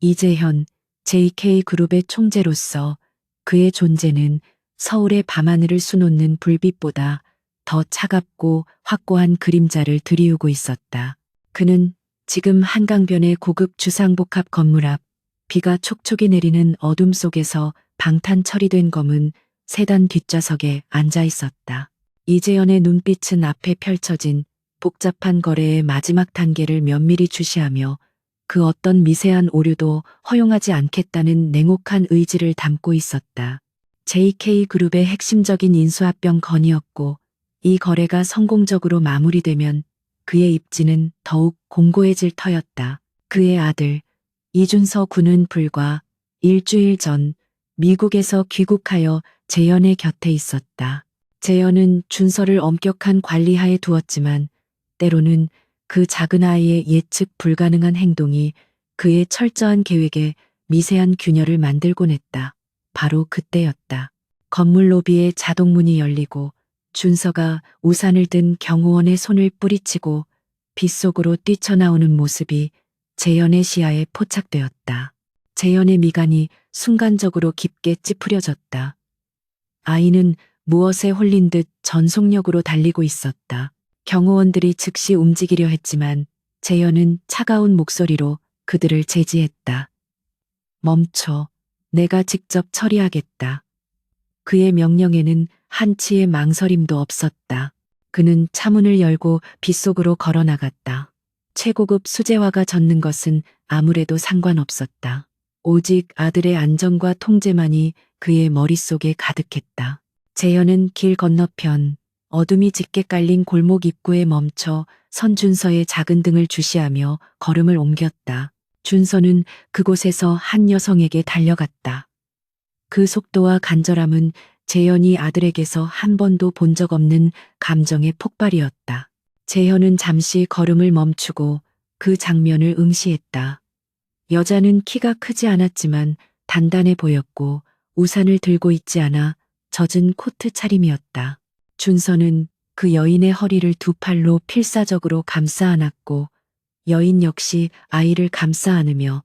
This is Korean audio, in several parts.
이재현, JK그룹의 총재로서 그의 존재는 서울의 밤하늘을 수놓는 불빛보다 더 차갑고 확고한 그림자를 드리우고 있었다. 그는 지금 한강변의 고급 주상복합 건물 앞 비가 촉촉이 내리는 어둠 속에서 방탄 처리된 검은 세단 뒷좌석에 앉아 있었다. 이재현의 눈빛은 앞에 펼쳐진 복잡한 거래의 마지막 단계를 면밀히 주시하며 그 어떤 미세한 오류도 허용하지 않겠다는 냉혹한 의지를 담고 있었다. JK그룹의 핵심적인 인수합병 건이었고 이 거래가 성공적으로 마무리되면 그의 입지는 더욱 공고해질 터였다. 그의 아들 이준서 군은 불과 일주일 전 미국에서 귀국하여 재현의 곁에 있었다. 재현은 준서를 엄격한 관리하에 두었지만 때로는 그 작은 아이의 예측 불가능한 행동이 그의 철저한 계획에 미세한 균열을 만들곤 했다. 바로 그때였다. 건물 로비에 자동문이 열리고 준서가 우산을 든 경호원의 손을 뿌리치고 빗속으로 뛰쳐나오는 모습이 재현의 시야에 포착되었다. 재현의 미간이 순간적으로 깊게 찌푸려졌다. 아이는 무엇에 홀린 듯 전속력으로 달리고 있었다. 경호원들이 즉시 움직이려 했지만 재현은 차가운 목소리로 그들을 제지했다. 멈춰. 내가 직접 처리하겠다. 그의 명령에는 한치의 망설임도 없었다. 그는 차문을 열고 빗속으로 걸어나갔다. 최고급 수제화가 젖는 것은 아무래도 상관없었다. 오직 아들의 안전과 통제만이 그의 머릿속에 가득했다. 재현은 길 건너편 어둠이 짙게 깔린 골목 입구에 멈춰 선준서의 작은 등을 주시하며 걸음을 옮겼다. 준서는 그곳에서 한 여성에게 달려갔다. 그 속도와 간절함은 재현이 아들에게서 한 번도 본 적 없는 감정의 폭발이었다. 재현은 잠시 걸음을 멈추고 그 장면을 응시했다. 여자는 키가 크지 않았지만 단단해 보였고 우산을 들고 있지 않아 젖은 코트 차림이었다. 준서는 그 여인의 허리를 두 팔로 필사적으로 감싸 안았고 여인 역시 아이를 감싸 안으며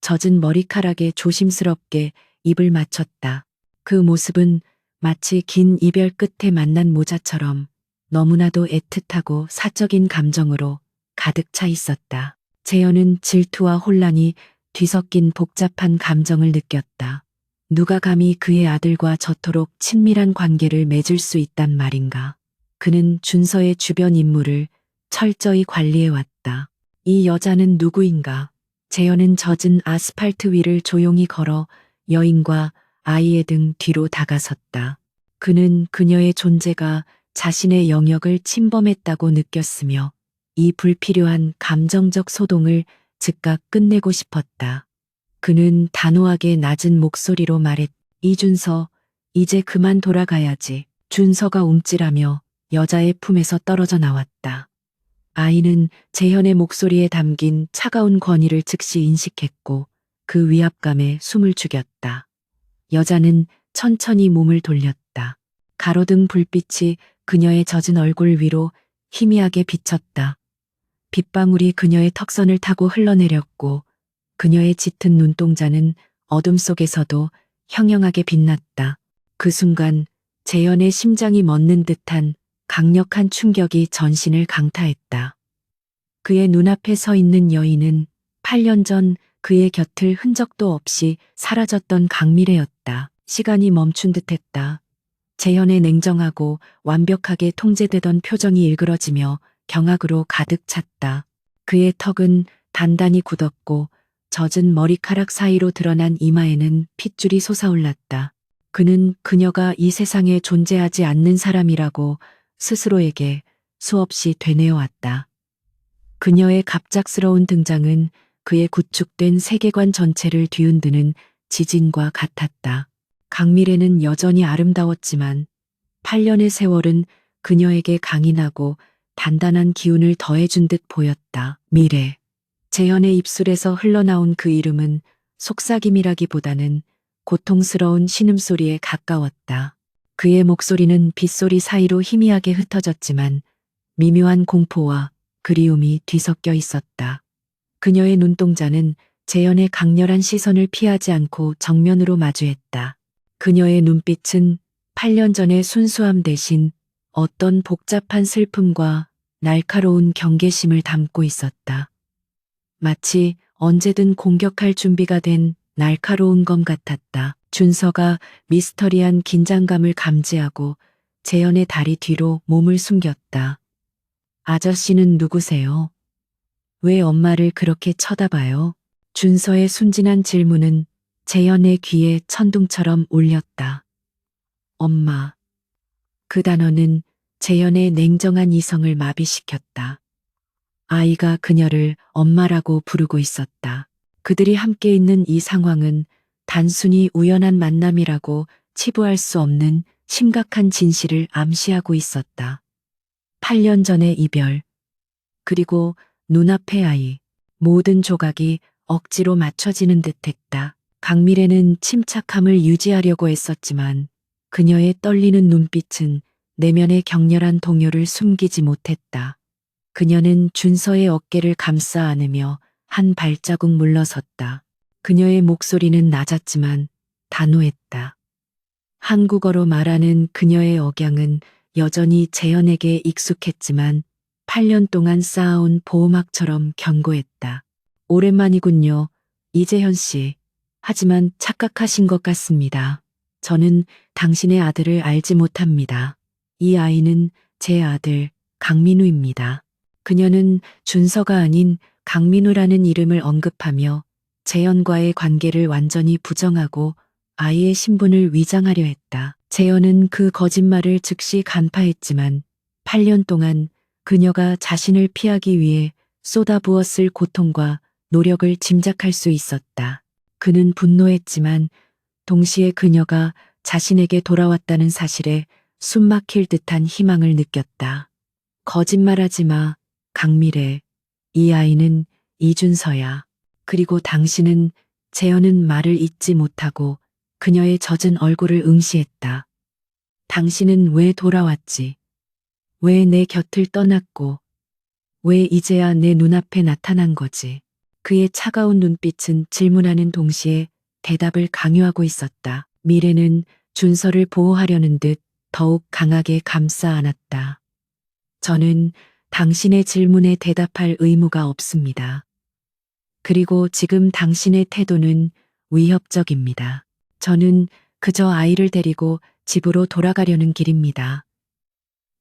젖은 머리카락에 조심스럽게 입을 맞췄다. 그 모습은 마치 긴 이별 끝에 만난 모자처럼 너무나도 애틋하고 사적인 감정으로 가득 차 있었다. 재현은 질투와 혼란이 뒤섞인 복잡한 감정을 느꼈다. 누가 감히 그의 아들과 저토록 친밀한 관계를 맺을 수 있단 말인가. 그는 준서의 주변 인물을 철저히 관리해왔다. 이 여자는 누구인가. 재현은 젖은 아스팔트 위를 조용히 걸어 여인과 아이의 등 뒤로 다가섰다. 그는 그녀의 존재가 자신의 영역을 침범했다고 느꼈으며 이 불필요한 감정적 소동을 즉각 끝내고 싶었다. 그는 단호하게 낮은 목소리로 말했. 이준서, 이제 그만 돌아가야지. 준서가 움찔하며 여자의 품에서 떨어져 나왔다. 아이는 재현의 목소리에 담긴 차가운 권위를 즉시 인식했고 그 위압감에 숨을 죽였다. 여자는 천천히 몸을 돌렸다. 가로등 불빛이 그녀의 젖은 얼굴 위로 희미하게 비쳤다. 빗방울이 그녀의 턱선을 타고 흘러내렸고 그녀의 짙은 눈동자는 어둠 속에서도 형형하게 빛났다. 그 순간 재현의 심장이 멎는 듯한 강력한 충격이 전신을 강타했다. 그의 눈앞에 서 있는 여인은 8년 전 그의 곁을 흔적도 없이 사라졌던 강미래였다. 시간이 멈춘 듯했다. 재현의 냉정하고 완벽하게 통제되던 표정이 일그러지며 경악으로 가득 찼다. 그의 턱은 단단히 굳었고 젖은 머리카락 사이로 드러난 이마에는 핏줄이 솟아올랐다. 그는 그녀가 이 세상에 존재하지 않는 사람이라고 스스로에게 수없이 되뇌어왔다. 그녀의 갑작스러운 등장은 그의 구축된 세계관 전체를 뒤흔드는 지진과 같았다. 강미래는 여전히 아름다웠지만 8년의 세월은 그녀에게 강인하고 단단한 기운을 더해준 듯 보였다. 미래. 재현의 입술에서 흘러나온 그 이름은 속삭임이라기보다는 고통스러운 신음소리에 가까웠다. 그의 목소리는 빗소리 사이로 희미하게 흩어졌지만 미묘한 공포와 그리움이 뒤섞여 있었다. 그녀의 눈동자는 재현의 강렬한 시선을 피하지 않고 정면으로 마주했다. 그녀의 눈빛은 8년 전의 순수함 대신 어떤 복잡한 슬픔과 날카로운 경계심을 담고 있었다. 마치 언제든 공격할 준비가 된 날카로운 검 같았다. 준서가 미스터리한 긴장감을 감지하고 재현의 다리 뒤로 몸을 숨겼다. 아저씨는 누구세요? 왜 엄마를 그렇게 쳐다봐요? 준서의 순진한 질문은 재현의 귀에 천둥처럼 울렸다. 엄마. 그 단어는 재현의 냉정한 이성을 마비시켰다. 아이가 그녀를 엄마라고 부르고 있었다. 그들이 함께 있는 이 상황은 단순히 우연한 만남이라고 치부할 수 없는 심각한 진실을 암시하고 있었다. 8년 전의 이별, 그리고 눈앞의 아이, 모든 조각이 억지로 맞춰지는 듯했다. 강미래는 침착함을 유지하려고 했었지만 그녀의 떨리는 눈빛은 내면의 격렬한 동요를 숨기지 못했다. 그녀는 준서의 어깨를 감싸 안으며 한 발자국 물러섰다. 그녀의 목소리는 낮았지만 단호했다. 한국어로 말하는 그녀의 억양은 여전히 재현에게 익숙했지만 8년 동안 쌓아온 보호막처럼 견고했다. 오랜만이군요, 이재현 씨. 하지만 착각하신 것 같습니다. 저는 당신의 아들을 알지 못합니다. 이 아이는 제 아들 강민우입니다. 그녀는 준서가 아닌 강민우라는 이름을 언급하며 재현과의 관계를 완전히 부정하고 아이의 신분을 위장하려 했다. 재현은 그 거짓말을 즉시 간파했지만 8년 동안 그녀가 자신을 피하기 위해 쏟아부었을 고통과 노력을 짐작할 수 있었다. 그는 분노했지만 동시에 그녀가 자신에게 돌아왔다는 사실에 숨막힐 듯한 희망을 느꼈다. 거짓말하지 마, 강미래. 이 아이는 이준서야. 그리고 당신은 재현은 말을 잇지 못하고 그녀의 젖은 얼굴을 응시했다. 당신은 왜 돌아왔지? 왜 내 곁을 떠났고? 왜 이제야 내 눈앞에 나타난 거지? 그의 차가운 눈빛은 질문하는 동시에 대답을 강요하고 있었다. 미래는 준서를 보호하려는 듯 더욱 강하게 감싸 안았다. 저는 당신의 질문에 대답할 의무가 없습니다. 그리고 지금 당신의 태도는 위협적입니다. 저는 그저 아이를 데리고 집으로 돌아가려는 길입니다.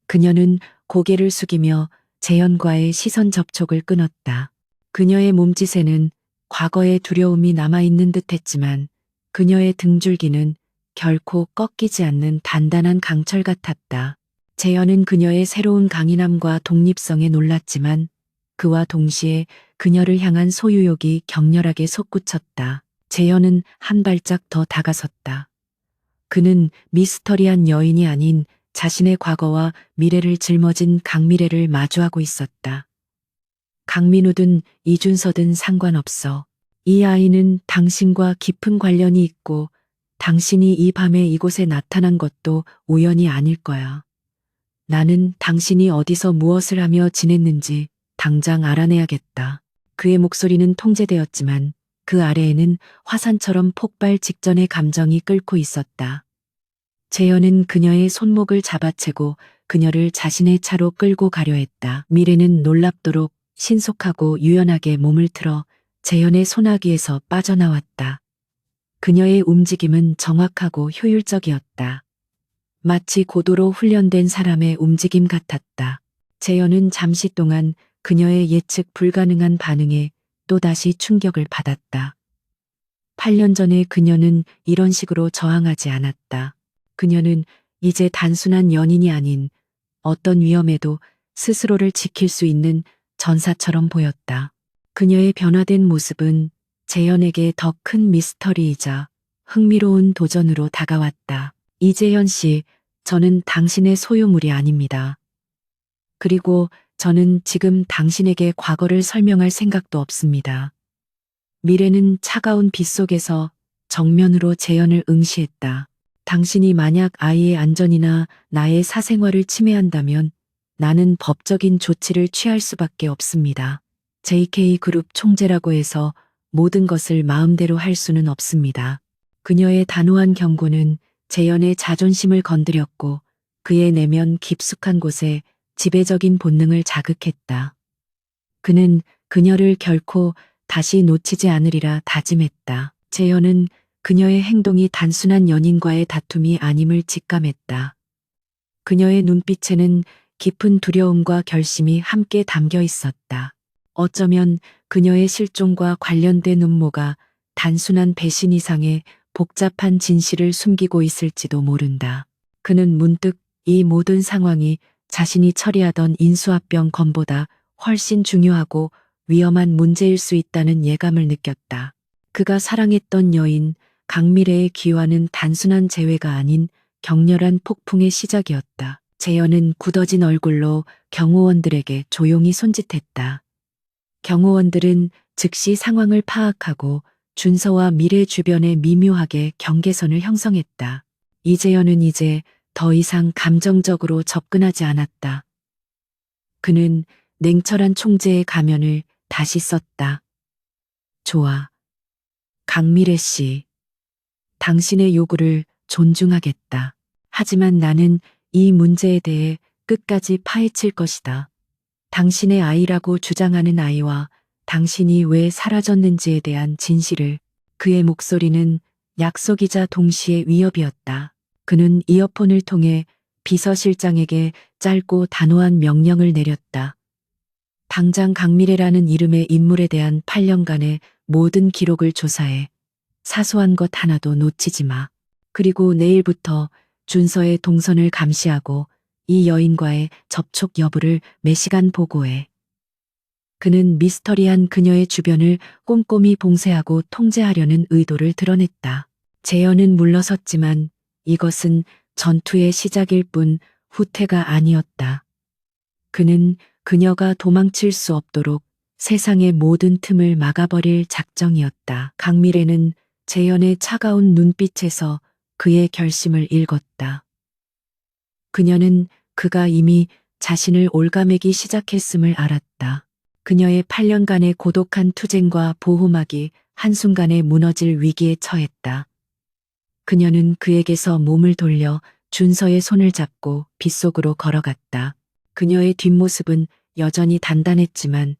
그녀는 고개를 숙이며 재현과의 시선 접촉을 끊었다. 그녀의 몸짓에는 과거의 두려움이 남아있는 듯했지만 그녀의 등줄기는 결코 꺾이지 않는 단단한 강철 같았다. 재현은 그녀의 새로운 강인함과 독립성에 놀랐지만 그와 동시에 그녀를 향한 소유욕이 격렬하게 솟구쳤다. 재현은 한 발짝 더 다가섰다. 그는 미스터리한 여인이 아닌 자신의 과거와 미래를 짊어진 강미래를 마주하고 있었다. 강민우든 이준서든 상관없어. 이 아이는 당신과 깊은 관련이 있고 당신이 이 밤에 이곳에 나타난 것도 우연이 아닐 거야. 나는 당신이 어디서 무엇을 하며 지냈는지 당장 알아내야겠다. 그의 목소리는 통제되었지만 그 아래에는 화산처럼 폭발 직전의 감정이 끓고 있었다. 재현은 그녀의 손목을 잡아채고 그녀를 자신의 차로 끌고 가려 했다. 미래는 놀랍도록 신속하고 유연하게 몸을 틀어 재현의 소나기에서 빠져나왔다. 그녀의 움직임은 정확하고 효율적이었다. 마치 고도로 훈련된 사람의 움직임 같았다. 재현은 잠시 동안 그녀의 예측 불가능한 반응에 또다시 충격을 받았다. 8년 전에 그녀는 이런 식으로 저항하지 않았다. 그녀는 이제 단순한 연인이 아닌 어떤 위험에도 스스로를 지킬 수 있는 전사처럼 보였다. 그녀의 변화된 모습은 재현에게 더 큰 미스터리이자 흥미로운 도전으로 다가왔다. 이재현 씨, 저는 당신의 소유물이 아닙니다. 그리고 저는 지금 당신에게 과거를 설명할 생각도 없습니다. 미래는 차가운 빛 속에서 정면으로 재현을 응시했다. 당신이 만약 아이의 안전이나 나의 사생활을 침해한다면 나는 법적인 조치를 취할 수밖에 없습니다. JK그룹 총재라고 해서 모든 것을 마음대로 할 수는 없습니다. 그녀의 단호한 경고는 재현의 자존심을 건드렸고 그의 내면 깊숙한 곳에 지배적인 본능을 자극했다. 그는 그녀를 결코 다시 놓치지 않으리라 다짐했다. 재현은 그녀의 행동이 단순한 연인과의 다툼이 아님을 직감했다. 그녀의 눈빛에는 깊은 두려움과 결심이 함께 담겨 있었다. 어쩌면 그녀의 실종과 관련된 음모가 단순한 배신 이상의 복잡한 진실을 숨기고 있을지도 모른다. 그는 문득 이 모든 상황이 자신이 처리하던 인수합병 건보다 훨씬 중요하고 위험한 문제일 수 있다는 예감을 느꼈다. 그가 사랑했던 여인 강미래의 기화는 단순한 재회가 아닌 격렬한 폭풍의 시작이었다. 재현은 굳어진 얼굴로 경호원들에게 조용히 손짓했다. 경호원들은 즉시 상황을 파악하고 준서와 미래 주변에 미묘하게 경계선을 형성했다. 이재현은 이제 더 이상 감정적으로 접근하지 않았다. 그는 냉철한 총재의 가면을 다시 썼다. 좋아. 강미래 씨. 당신의 요구를 존중하겠다. 하지만 나는 이 문제에 대해 끝까지 파헤칠 것이다. 당신의 아이라고 주장하는 아이와 당신이 왜 사라졌는지에 대한 진실을. 그의 목소리는 약속이자 동시에 위협이었다. 그는 이어폰을 통해 비서실장에게 짧고 단호한 명령을 내렸다. 당장 강미래라는 이름의 인물에 대한 8년간의 모든 기록을 조사해. 사소한 것 하나도 놓치지 마. 그리고 내일부터 준서의 동선을 감시하고 이 여인과의 접촉 여부를 매시간 보고해. 그는 미스터리한 그녀의 주변을 꼼꼼히 봉쇄하고 통제하려는 의도를 드러냈다. 재현은 물러섰지만 이것은 전투의 시작일 뿐 후퇴가 아니었다. 그는 그녀가 도망칠 수 없도록 세상의 모든 틈을 막아버릴 작정이었다. 강미래는 재현의 차가운 눈빛에서 그의 결심을 읽었다. 그녀는 그가 이미 자신을 올가매기 시작했음을 알았다. 그녀의 8년간의 고독한 투쟁과 보호막이 한순간에 무너질 위기에 처했다. 그녀는 그에게서 몸을 돌려 준서의 손을 잡고 빗속으로 걸어갔다. 그녀의 뒷모습은 여전히 단단했지만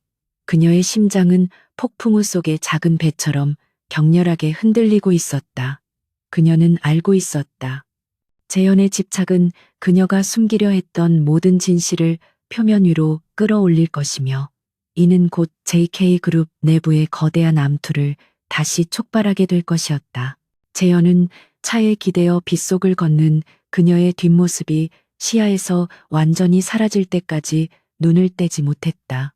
그녀의 심장은 폭풍우 속의 작은 배처럼 격렬하게 흔들리고 있었다. 그녀는 알고 있었다. 재현의 집착은 그녀가 숨기려 했던 모든 진실을 표면 위로 끌어올릴 것이며 이는 곧 JK그룹 내부의 거대한 암투를 다시 촉발하게 될 것이었다. 재현은 차에 기대어 빗속을 걷는 그녀의 뒷모습이 시야에서 완전히 사라질 때까지 눈을 떼지 못했다.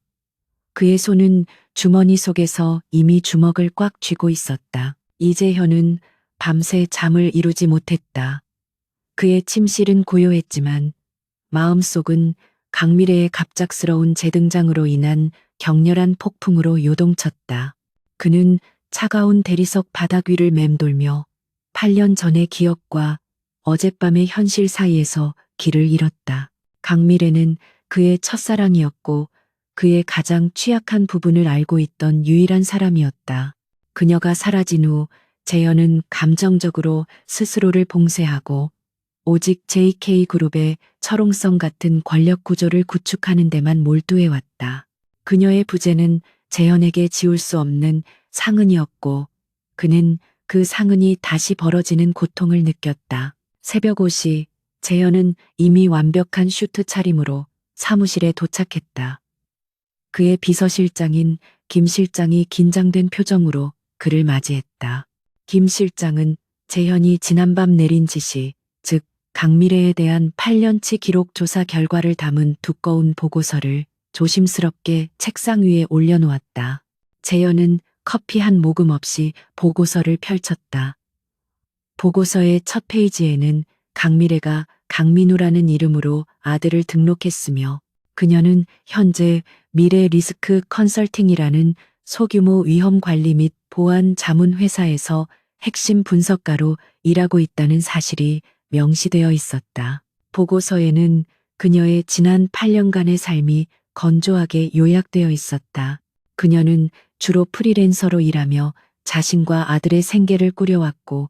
그의 손은 주머니 속에서 이미 주먹을 꽉 쥐고 있었다. 이재현은 밤새 잠을 이루지 못했다. 그의 침실은 고요했지만 마음속은 강미래의 갑작스러운 재등장으로 인한 격렬한 폭풍으로 요동쳤다. 그는 차가운 대리석 바닥 위를 맴돌며 8년 전의 기억과 어젯밤의 현실 사이에서 길을 잃었다. 강미래는 그의 첫사랑이었고 그의 가장 취약한 부분을 알고 있던 유일한 사람이었다. 그녀가 사라진 후 재현은 감정적으로 스스로를 봉쇄하고 오직 JK그룹의 철옹성 같은 권력 구조를 구축하는 데만 몰두해왔다. 그녀의 부재는 재현에게 지울 수 없는 상흔이었고 그는 그 상흔이 다시 벌어지는 고통을 느꼈다. 새벽 5시 재현은 이미 완벽한 슈트 차림으로 사무실에 도착했다. 그의 비서실장인 김 실장이 긴장된 표정으로 그를 맞이했다. 김 실장은 재현이 지난밤 내린 지시, 즉 강미래에 대한 8년치 기록 조사 결과를 담은 두꺼운 보고서를 조심스럽게 책상 위에 올려놓았다. 재현은 커피 한 모금 없이 보고서를 펼쳤다. 보고서의 첫 페이지에는 강미래가 강민우라는 이름으로 아들을 등록했으며 그녀는 현재 미래 리스크 컨설팅이라는 소규모 위험 관리 및 보안 자문 회사에서 핵심 분석가로 일하고 있다는 사실이 명시되어 있었다. 보고서에는 그녀의 지난 8년간의 삶이 건조하게 요약되어 있었다. 그녀는 주로 프리랜서로 일하며 자신과 아들의 생계를 꾸려왔고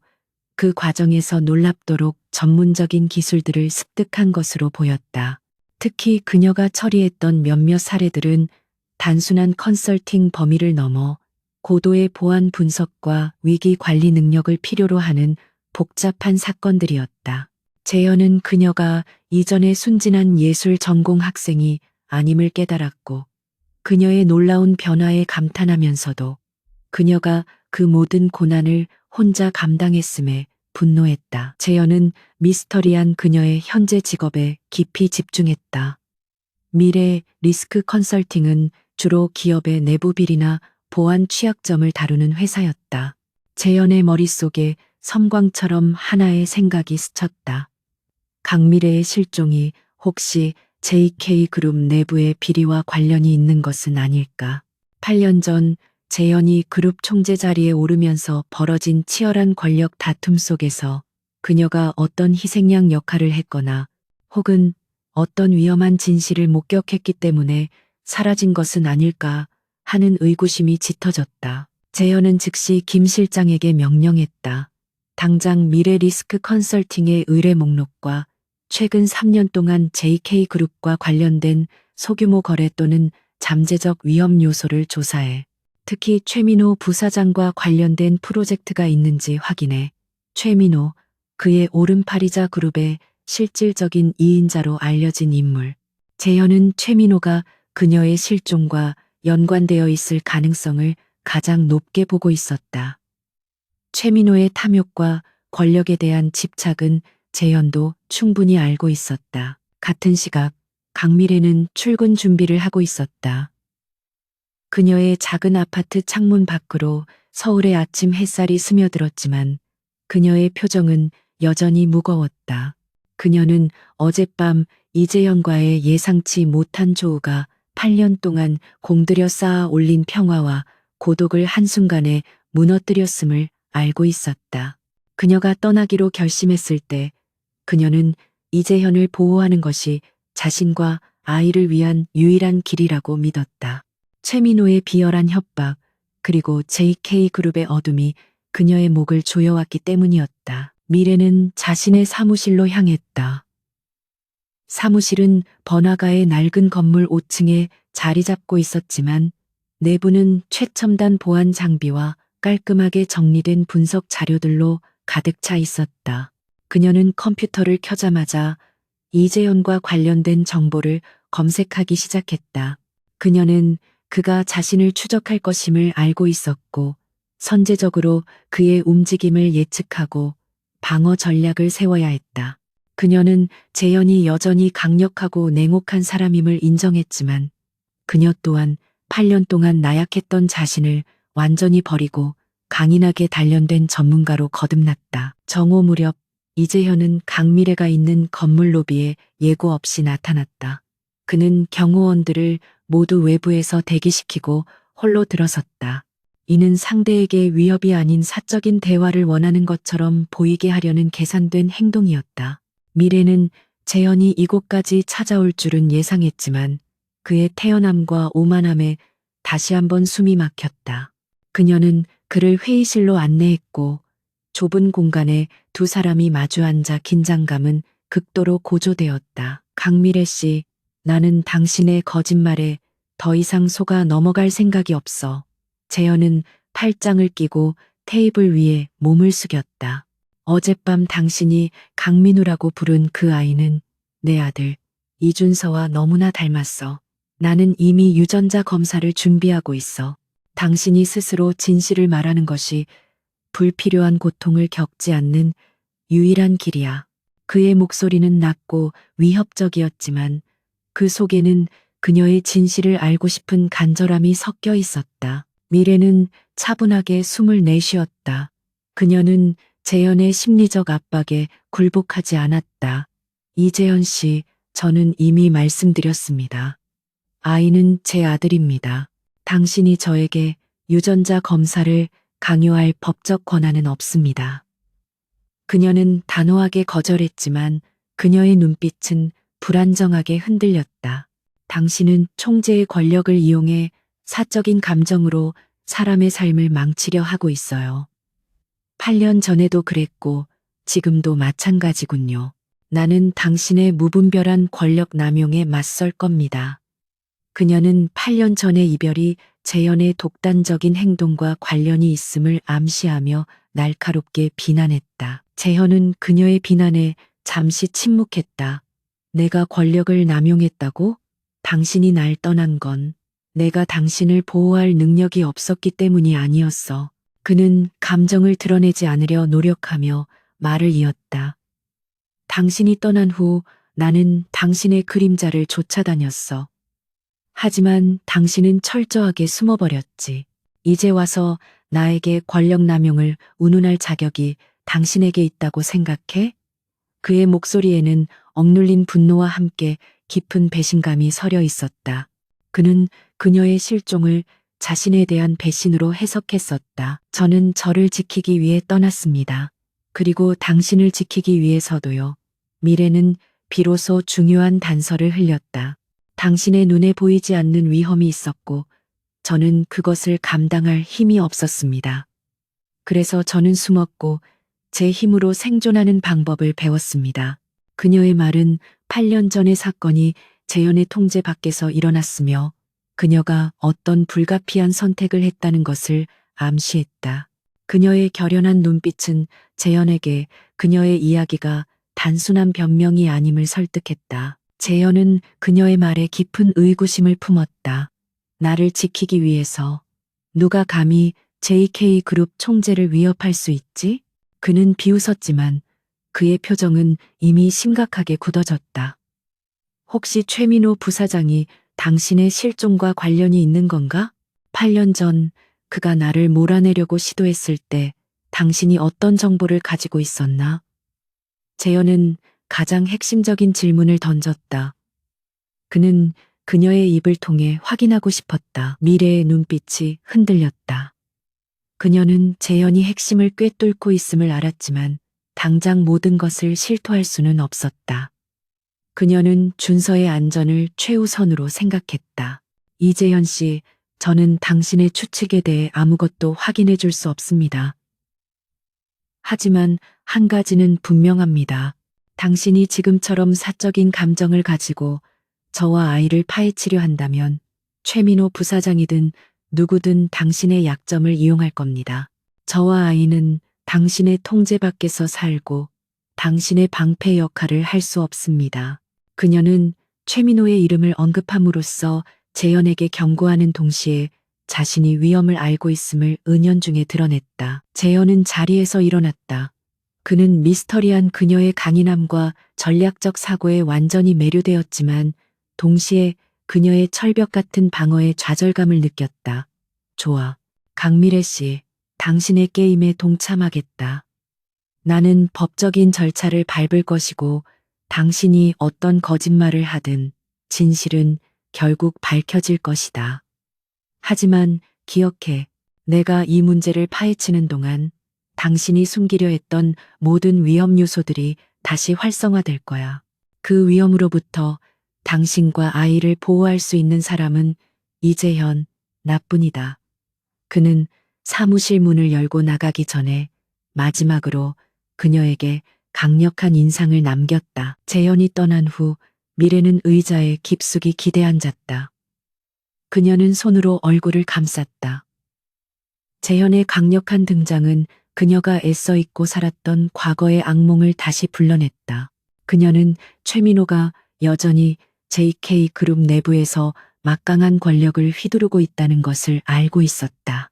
그 과정에서 놀랍도록 전문적인 기술들을 습득한 것으로 보였다. 특히 그녀가 처리했던 몇몇 사례들은 단순한 컨설팅 범위를 넘어 고도의 보안 분석과 위기 관리 능력을 필요로 하는 복잡한 사건들이었다. 재현은 그녀가 이전에 순진한 예술 전공 학생이 아님을 깨달았고 그녀의 놀라운 변화에 감탄하면서도 그녀가 그 모든 고난을 혼자 감당했음에 분노했다. 재현은 미스터리한 그녀의 현재 직업에 깊이 집중했다. 미래 리스크 컨설팅은 주로 기업의 내부 비리나 보안 취약점을 다루는 회사였다. 재현의 머릿속에 섬광처럼 하나의 생각이 스쳤다. 강미래의 실종이 혹시 JK그룹 내부의 비리와 관련이 있는 것은 아닐까. 8년 전 재현이 그룹 총재 자리에 오르면서 벌어진 치열한 권력 다툼 속에서 그녀가 어떤 희생양 역할을 했거나 혹은 어떤 위험한 진실을 목격했기 때문에 사라진 것은 아닐까 하는 의구심이 짙어졌다. 재현은 즉시 김 실장에게 명령했다. 당장 미래 리스크 컨설팅의 의뢰 목록과 최근 3년 동안 JK그룹과 관련된 소규모 거래 또는 잠재적 위험 요소를 조사해 특히 최민호 부사장과 관련된 프로젝트가 있는지 확인해 최민호, 그의 오른팔이자 그룹의 실질적인 2인자로 알려진 인물. 재현은 최민호가 그녀의 실종과 연관되어 있을 가능성을 가장 높게 보고 있었다. 최민호의 탐욕과 권력에 대한 집착은 재현도 충분히 알고 있었다. 같은 시각 강미래는 출근 준비를 하고 있었다. 그녀의 작은 아파트 창문 밖으로 서울의 아침 햇살이 스며들었지만 그녀의 표정은 여전히 무거웠다. 그녀는 어젯밤 이재현과의 예상치 못한 조우가 8년 동안 공들여 쌓아 올린 평화와 고독을 한순간에 무너뜨렸음을 알고 있었다. 그녀가 떠나기로 결심했을 때 그녀는 이재현을 보호하는 것이 자신과 아이를 위한 유일한 길이라고 믿었다. 최민호의 비열한 협박, 그리고 JK그룹의 어둠이 그녀의 목을 조여왔기 때문이었다. 미래는 자신의 사무실로 향했다. 사무실은 번화가의 낡은 건물 5층에 자리 잡고 있었지만 내부는 최첨단 보안 장비와 깔끔하게 정리된 분석 자료들로 가득 차 있었다. 그녀는 컴퓨터를 켜자마자 이재현과 관련된 정보를 검색하기 시작했다. 그녀는 그가 자신을 추적할 것임을 알고 있었고 선제적으로 그의 움직임을 예측하고 방어 전략을 세워야 했다. 그녀는 재현이 여전히 강력하고 냉혹한 사람임을 인정했지만 그녀 또한 8년 동안 나약했던 자신을 완전히 버리고 강인하게 단련된 전문가로 거듭났다. 정오 무렵 이재현은 강미래가 있는 건물 로비에 예고 없이 나타났다. 그는 경호원들을 모두 외부에서 대기시키고 홀로 들어섰다. 이는 상대에게 위협이 아닌 사적인 대화를 원하는 것처럼 보이게 하려는 계산된 행동이었다. 미래는 재현이 이곳까지 찾아올 줄은 예상했지만 그의 태연함과 오만함에 다시 한번 숨이 막혔다. 그녀는 그를 회의실로 안내했고 좁은 공간에 두 사람이 마주 앉아 긴장감은 극도로 고조되었다. 강미래 씨, 나는 당신의 거짓말에 더 이상 속아 넘어갈 생각이 없어. 재현은 팔짱을 끼고 테이블 위에 몸을 숙였다. 어젯밤 당신이 강민우라고 부른 그 아이는 내 아들 이준서와 너무나 닮았어. 나는 이미 유전자 검사를 준비하고 있어. 당신이 스스로 진실을 말하는 것이 불필요한 고통을 겪지 않는 유일한 길이야. 그의 목소리는 낮고 위협적이었지만 그 속에는 그녀의 진실을 알고 싶은 간절함이 섞여 있었다. 미래는 차분하게 숨을 내쉬었다. 그녀는 재현의 심리적 압박에 굴복하지 않았다. 이재현 씨, 저는 이미 말씀드렸습니다. 아이는 제 아들입니다. 당신이 저에게 유전자 검사를 강요할 법적 권한은 없습니다. 그녀는 단호하게 거절했지만 그녀의 눈빛은 불안정하게 흔들렸다. 당신은 총재의 권력을 이용해 사적인 감정으로 사람의 삶을 망치려 하고 있어요. 8년 전에도 그랬고 지금도 마찬가지군요. 나는 당신의 무분별한 권력 남용에 맞설 겁니다. 그녀는 8년 전의 이별이 재현의 독단적인 행동과 관련이 있음을 암시하며 날카롭게 비난했다. 재현은 그녀의 비난에 잠시 침묵했다. 내가 권력을 남용했다고? 당신이 날 떠난 건 내가 당신을 보호할 능력이 없었기 때문이 아니었어. 그는 감정을 드러내지 않으려 노력하며 말을 이었다. 당신이 떠난 후 나는 당신의 그림자를 쫓아다녔어. 하지만 당신은 철저하게 숨어버렸지. 이제 와서 나에게 권력 남용을 운운할 자격이 당신에게 있다고 생각해? 그의 목소리에는 억눌린 분노와 함께 깊은 배신감이 서려 있었다. 그는 그녀의 실종을 자신에 대한 배신으로 해석했었다. 저는 저를 지키기 위해 떠났습니다. 그리고 당신을 지키기 위해서도요. 미래는 비로소 중요한 단서를 흘렸다. 당신의 눈에 보이지 않는 위험이 있었고 저는 그것을 감당할 힘이 없었습니다. 그래서 저는 숨었고 제 힘으로 생존하는 방법을 배웠습니다. 그녀의 말은 8년 전의 사건이 재현의 통제 밖에서 일어났으며 그녀가 어떤 불가피한 선택을 했다는 것을 암시했다. 그녀의 결연한 눈빛은 재현에게 그녀의 이야기가 단순한 변명이 아님을 설득했다. 재현은 그녀의 말에 깊은 의구심을 품었다. 나를 지키기 위해서 누가 감히 JK그룹 총재를 위협할 수 있지? 그는 비웃었지만 그의 표정은 이미 심각하게 굳어졌다. 혹시 최민호 부사장이 당신의 실종과 관련이 있는 건가? 8년 전 그가 나를 몰아내려고 시도했을 때 당신이 어떤 정보를 가지고 있었나? 재현은 가장 핵심적인 질문을 던졌다. 그는 그녀의 입을 통해 확인하고 싶었다. 미래의 눈빛이 흔들렸다. 그녀는 재현이 핵심을 꿰뚫고 있음을 알았지만 당장 모든 것을 실토할 수는 없었다. 그녀는 준서의 안전을 최우선으로 생각했다. 이재현 씨, 저는 당신의 추측에 대해 아무것도 확인해 줄 수 없습니다. 하지만 한 가지는 분명합니다. 당신이 지금처럼 사적인 감정을 가지고 저와 아이를 파헤치려 한다면 최민호 부사장이든 누구든 당신의 약점을 이용할 겁니다. 저와 아이는 당신의 통제 밖에서 살고 당신의 방패 역할을 할 수 없습니다. 그녀는 최민호의 이름을 언급함으로써 재현에게 경고하는 동시에 자신이 위험을 알고 있음을 은연중에 드러냈다. 재현은 자리에서 일어났다. 그는 미스터리한 그녀의 강인함과 전략적 사고에 완전히 매료되었지만 동시에 그녀의 철벽 같은 방어에 좌절감을 느꼈다. 좋아. 강미래 씨, 당신의 게임에 동참하겠다. 나는 법적인 절차를 밟을 것이고 당신이 어떤 거짓말을 하든 진실은 결국 밝혀질 것이다. 하지만 기억해, 내가 이 문제를 파헤치는 동안 당신이 숨기려 했던 모든 위험 요소들이 다시 활성화될 거야. 그 위험으로부터 당신과 아이를 보호할 수 있는 사람은 이재현, 나뿐이다. 그는 사무실 문을 열고 나가기 전에 마지막으로 그녀에게 강력한 인상을 남겼다. 재현이 떠난 후 미래는 의자에 깊숙이 기대앉았다. 그녀는 손으로 얼굴을 감쌌다. 재현의 강력한 등장은 그녀가 애써 잊고 살았던 과거의 악몽을 다시 불러냈다. 그녀는 최민호가 여전히 JK그룹 내부에서 막강한 권력을 휘두르고 있다는 것을 알고 있었다.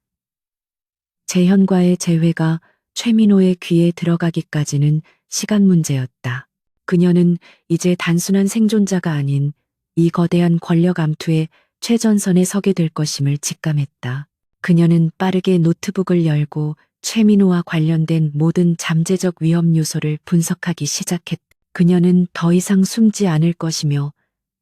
재현과의 재회가 최민호의 귀에 들어가기까지는 시간 문제였다. 그녀는 이제 단순한 생존자가 아닌 이 거대한 권력 암투의 최전선에 서게 될 것임을 직감했다. 그녀는 빠르게 노트북을 열고 최민호와 관련된 모든 잠재적 위험 요소를 분석하기 시작했다. 그녀는 더 이상 숨지 않을 것이며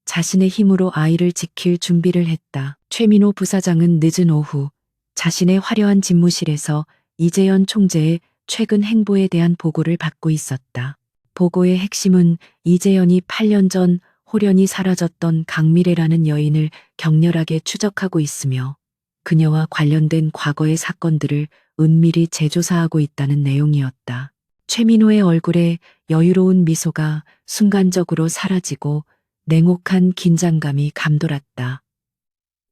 자신의 힘으로 아이를 지킬 준비를 했다. 최민호 부사장은 늦은 오후 자신의 화려한 집무실에서 이재현 총재의 최근 행보에 대한 보고를 받고 있었다. 보고의 핵심은 이재현이 8년 전 홀연히 사라졌던 강미래라는 여인을 격렬하게 추적하고 있으며 그녀와 관련된 과거의 사건들을 은밀히 재조사하고 있다는 내용이었다. 최민호의 얼굴에 여유로운 미소가 순간적으로 사라지고 냉혹한 긴장감이 감돌았다.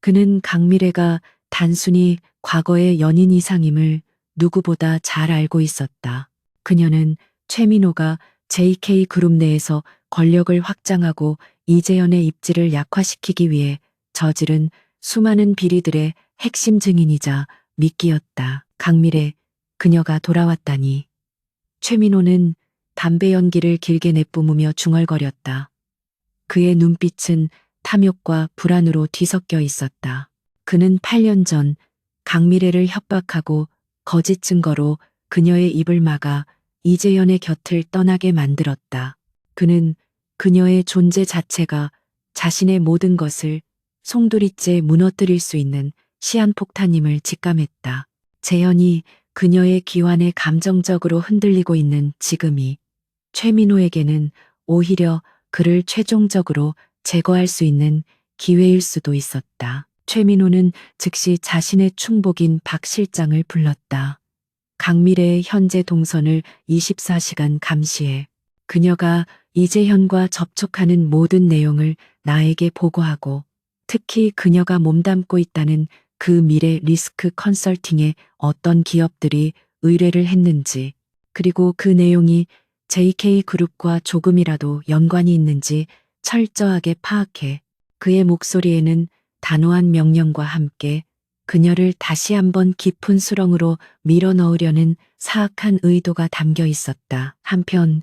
그는 강미래가 단순히 과거의 연인 이상임을 누구보다 잘 알고 있었다. 그녀는 최민호가 JK 그룹 내에서 권력을 확장하고 이재현의 입지를 약화시키기 위해 저지른 수많은 비리들의 핵심 증인이자 미끼였다. 강미래, 그녀가 돌아왔다니. 최민호는 담배 연기를 길게 내뿜으며 중얼거렸다. 그의 눈빛은 탐욕과 불안으로 뒤섞여 있었다. 그는 8년 전 강미래를 협박하고 거짓 증거로 그녀의 입을 막아 이재현의 곁을 떠나게 만들었다. 그는 그녀의 존재 자체가 자신의 모든 것을 송두리째 무너뜨릴 수 있는 시한폭탄임을 직감했다. 재현이 그녀의 기완에 감정적으로 흔들리고 있는 지금이 최민호에게는 오히려 그를 최종적으로 제거할 수 있는 기회일 수도 있었다. 최민호는 즉시 자신의 충복인 박 실장을 불렀다. 강미래의 현재 동선을 24시간 감시해 그녀가 이재현과 접촉하는 모든 내용을 나에게 보고하고 특히 그녀가 몸담고 있다는 그 미래 리스크 컨설팅에 어떤 기업들이 의뢰를 했는지 그리고 그 내용이 JK그룹과 조금이라도 연관이 있는지 철저하게 파악해 그의 목소리에는 단호한 명령과 함께 그녀를 다시 한번 깊은 수렁으로 밀어 넣으려는 사악한 의도가 담겨 있었다. 한편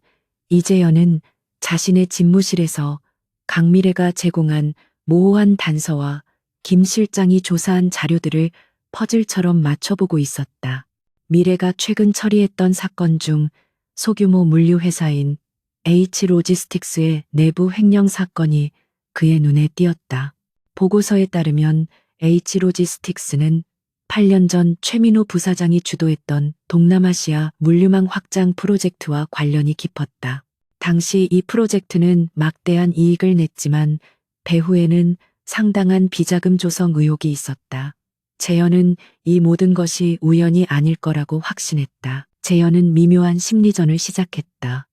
이재현은 자신의 집무실에서 강미래가 제공한 모호한 단서와 김 실장이 조사한 자료들을 퍼즐처럼 맞춰보고 있었다. 미래가 최근 처리했던 사건 중 소규모 물류회사인 H로지스틱스의 내부 횡령 사건이 그의 눈에 띄었다. 보고서에 따르면 H로지스틱스는 8년 전 최민호 부사장이 주도했던 동남아시아 물류망 확장 프로젝트와 관련이 깊었다. 당시 이 프로젝트는 막대한 이익을 냈지만 배후에는 상당한 비자금 조성 의혹이 있었다. 재현은 이 모든 것이 우연이 아닐 거라고 확신했다. 재현은 미묘한 심리전을 시작했다.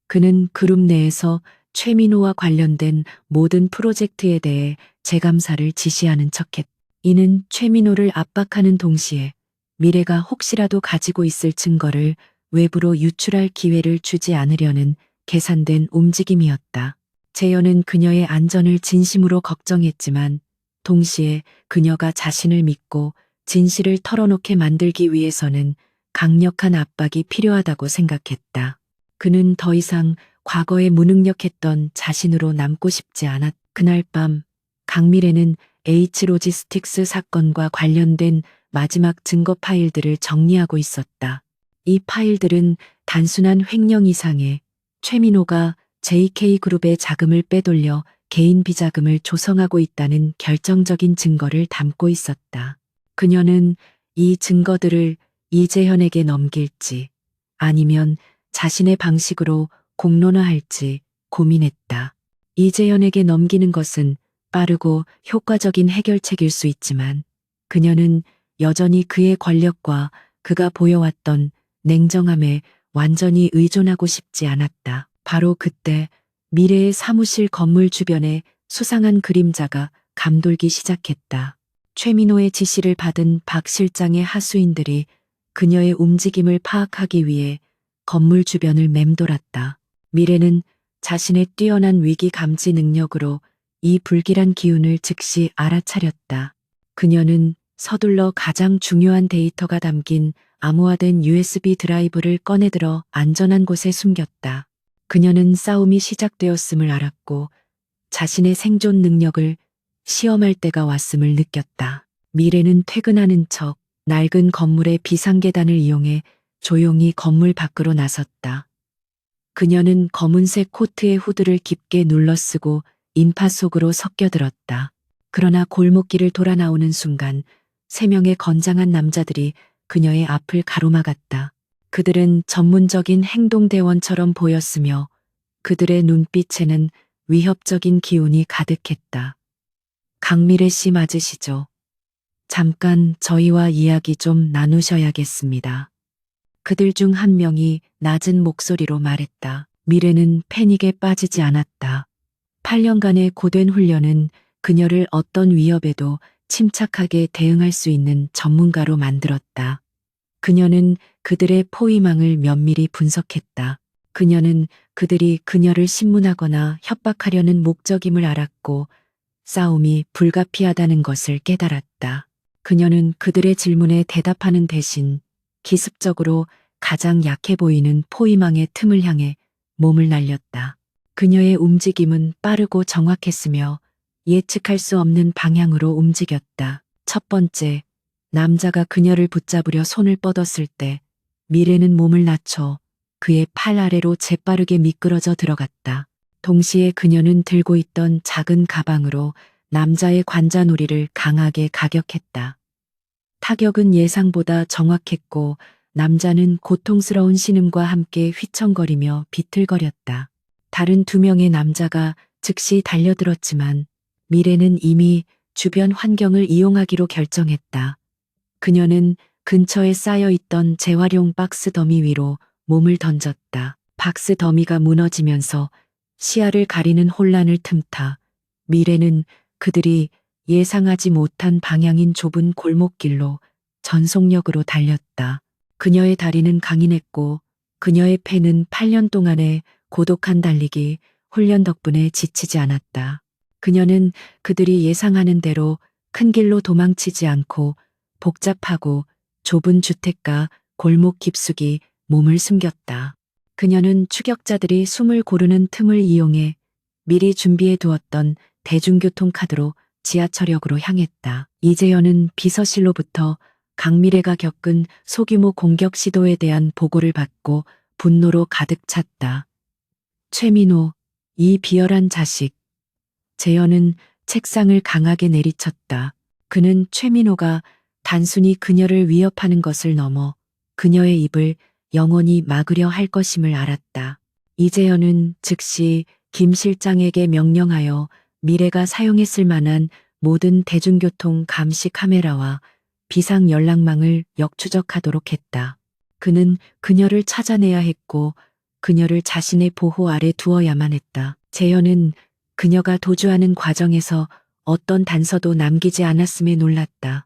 그는 그룹 내에서 최민호와 관련된 모든 프로젝트에 대해 재감사를 지시하는 척했다. 이는 최민호를 압박하는 동시에 미래가 혹시라도 가지고 있을 증거를 외부로 유출할 기회를 주지 않으려는 계산된 움직임이었다. 재현은 그녀의 안전을 진심으로 걱정했지만 동시에 그녀가 자신을 믿고 진실을 털어놓게 만들기 위해서는 강력한 압박이 필요하다고 생각했다. 그는 더 이상 과거에 무능력했던 자신으로 남고 싶지 않았. 그날 밤 강미래는 H로지스틱스 사건과 관련된 마지막 증거 파일들을 정리하고 있었다. 이 파일들은 단순한 횡령 이상의 최민호가 JK그룹의 자금을 빼돌려 개인 비자금을 조성하고 있다는 결정적인 증거를 담고 있었다. 그녀는 이 증거들을 이재현에게 넘길지 아니면 자신의 방식으로 공론화할지 고민했다. 이재현에게 넘기는 것은 빠르고 효과적인 해결책일 수 있지만 그녀는 여전히 그의 권력과 그가 보여왔던 냉정함에 완전히 의존하고 싶지 않았다. 바로 그때 미래의 사무실 건물 주변에 수상한 그림자가 감돌기 시작했다. 최민호의 지시를 받은 박 실장의 하수인들이 그녀의 움직임을 파악하기 위해 건물 주변을 맴돌았다. 미래는 자신의 뛰어난 위기 감지 능력으로 이 불길한 기운을 즉시 알아차렸다. 그녀는 서둘러 가장 중요한 데이터가 담긴 암호화된 USB 드라이브를 꺼내들어 안전한 곳에 숨겼다. 그녀는 싸움이 시작되었음을 알았고 자신의 생존 능력을 시험할 때가 왔음을 느꼈다. 미래는 퇴근하는 척 낡은 건물의 비상계단을 이용해 조용히 건물 밖으로 나섰다. 그녀는 검은색 코트의 후드를 깊게 눌러쓰고 인파 속으로 섞여들었다. 그러나 골목길을 돌아 나오는 순간 3명의 건장한 남자들이 그녀의 앞을 가로막았다. 그들은 전문적인 행동대원처럼 보였으며 그들의 눈빛에는 위협적인 기운이 가득했다. 강미래 씨 맞으시죠? 잠깐 저희와 이야기 좀 나누셔야겠습니다. 그들 중 한 명이 낮은 목소리로 말했다. 미래는 패닉에 빠지지 않았다. 8년간의 고된 훈련은 그녀를 어떤 위협에도 침착하게 대응할 수 있는 전문가로 만들었다. 그녀는 그들의 포위망을 면밀히 분석했다. 그녀는 그들이 그녀를 신문하거나 협박하려는 목적임을 알았고 싸움이 불가피하다는 것을 깨달았다. 그녀는 그들의 질문에 대답하는 대신 기습적으로 가장 약해 보이는 포위망의 틈을 향해 몸을 날렸다. 그녀의 움직임은 빠르고 정확했으며 예측할 수 없는 방향으로 움직였다. 첫 번째, 남자가 그녀를 붙잡으려 손을 뻗었을 때 미래는 몸을 낮춰 그의 팔 아래로 재빠르게 미끄러져 들어갔다. 동시에 그녀는 들고 있던 작은 가방으로 남자의 관자놀이를 강하게 가격했다. 타격은 예상보다 정확했고 남자는 고통스러운 신음과 함께 휘청거리며 비틀거렸다. 다른 두 명의 남자가 즉시 달려들었지만 미래는 이미 주변 환경을 이용하기로 결정했다. 그녀는 근처에 쌓여 있던 재활용 박스 더미 위로 몸을 던졌다. 박스 더미가 무너지면서 시야를 가리는 혼란을 틈타 미래는 그들이 예상하지 못한 방향인 좁은 골목길로 전속력으로 달렸다. 그녀의 다리는 강인했고 그녀의 폐는 8년 동안의 고독한 달리기 훈련 덕분에 지치지 않았다. 그녀는 그들이 예상하는 대로 큰 길로 도망치지 않고 복잡하고 좁은 주택가 골목 깊숙이 몸을 숨겼다. 그녀는 추격자들이 숨을 고르는 틈을 이용해 미리 준비해 두었던 대중교통 카드로 지하철역으로 향했다. 이재현은 비서실로부터 강미래가 겪은 소규모 공격 시도에 대한 보고를 받고 분노로 가득 찼다. 최민호, 이 비열한 자식. 재현은 책상을 강하게 내리쳤다. 그는 최민호가 단순히 그녀를 위협하는 것을 넘어 그녀의 입을 영원히 막으려 할 것임을 알았다. 이재현은 즉시 김 실장에게 명령하여 미래가 사용했을 만한 모든 대중교통 감시 카메라와 비상 연락망을 역추적하도록 했다. 그는 그녀를 찾아내야 했고 그녀를 자신의 보호 아래 두어야만 했다. 재현은 그녀가 도주하는 과정에서 어떤 단서도 남기지 않았음에 놀랐다.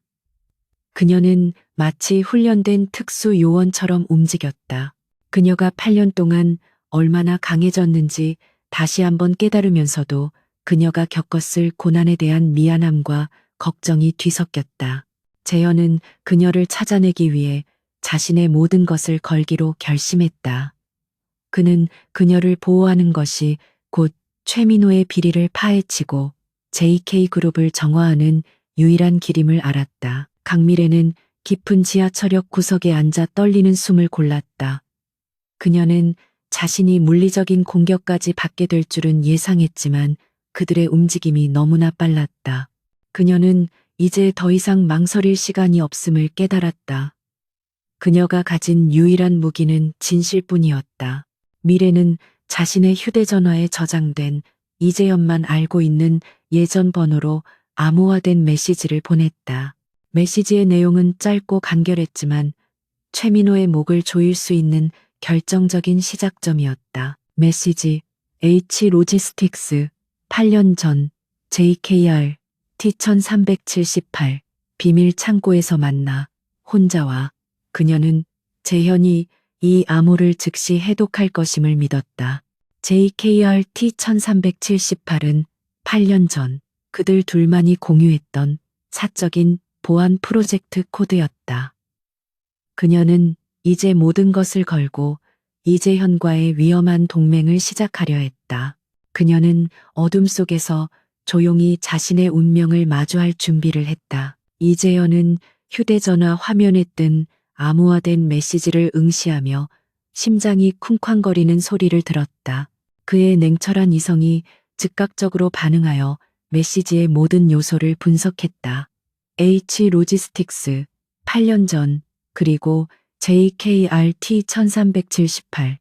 그녀는 마치 훈련된 특수 요원처럼 움직였다. 그녀가 8년 동안 얼마나 강해졌는지 다시 한번 깨달으면서도 그녀가 겪었을 고난에 대한 미안함과 걱정이 뒤섞였다. 재현은 그녀를 찾아내기 위해 자신의 모든 것을 걸기로 결심했다. 그는 그녀를 보호하는 것이 곧 최민호의 비리를 파헤치고 JK그룹을 정화하는 유일한 길임을 알았다. 강미래는 깊은 지하철역 구석에 앉아 떨리는 숨을 골랐다. 그녀는 자신이 물리적인 공격까지 받게 될 줄은 예상했지만 그들의 움직임이 너무나 빨랐다. 그녀는 이제 더 이상 망설일 시간이 없음을 깨달았다. 그녀가 가진 유일한 무기는 진실뿐이었다. 미래는 자신의 휴대전화에 저장된 이재현만 알고 있는 예전 번호로 암호화된 메시지를 보냈다. 메시지의 내용은 짧고 간결했지만 최민호의 목을 조일 수 있는 결정적인 시작점이었다. 메시지 H 로지스틱스 8년 전 JKR T1378 비밀 창고에서 만나 혼자와 그녀는 재현이 이 암호를 즉시 해독할 것임을 믿었다. JKR T1378은 8년 전 그들 둘만이 공유했던 사적인 보안 프로젝트 코드였다. 그녀는 이제 모든 것을 걸고 이재현과의 위험한 동맹을 시작하려 했다. 그녀는 어둠 속에서 조용히 자신의 운명을 마주할 준비를 했다. 이재현은 휴대전화 화면에 뜬 암호화된 메시지를 응시하며 심장이 쿵쾅거리는 소리를 들었다. 그의 냉철한 이성이 즉각적으로 반응하여 메시지의 모든 요소를 분석했다. H 로지스틱스 8년 전 그리고 JKRT 1378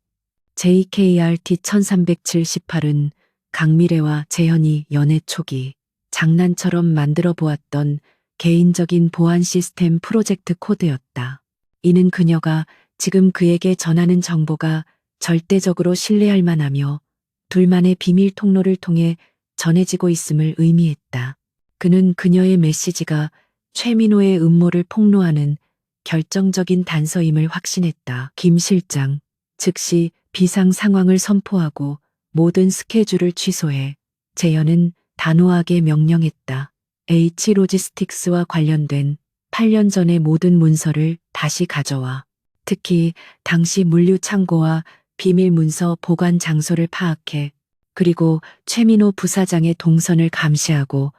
JKRT 1378은 강미래와 재현이 연애 초기 장난처럼 만들어 보았던 개인적인 보안 시스템 프로젝트 코드였다. 이는 그녀가 지금 그에게 전하는 정보가 절대적으로 신뢰할 만하며 둘만의 비밀 통로를 통해 전해지고 있음을 의미했다. 그는 그녀의 메시지가 최민호의 음모를 폭로하는 결정적인 단서임을 확신했다. 김 실장, 즉시 비상 상황을 선포하고 모든 스케줄을 취소해 재현은 단호하게 명령했다. H 로지스틱스와 관련된 8년 전의 모든 문서를 다시 가져와. 특히 당시 물류 창고와 비밀 문서 보관 장소를 파악해. 그리고 최민호 부사장의 동선을 감시하고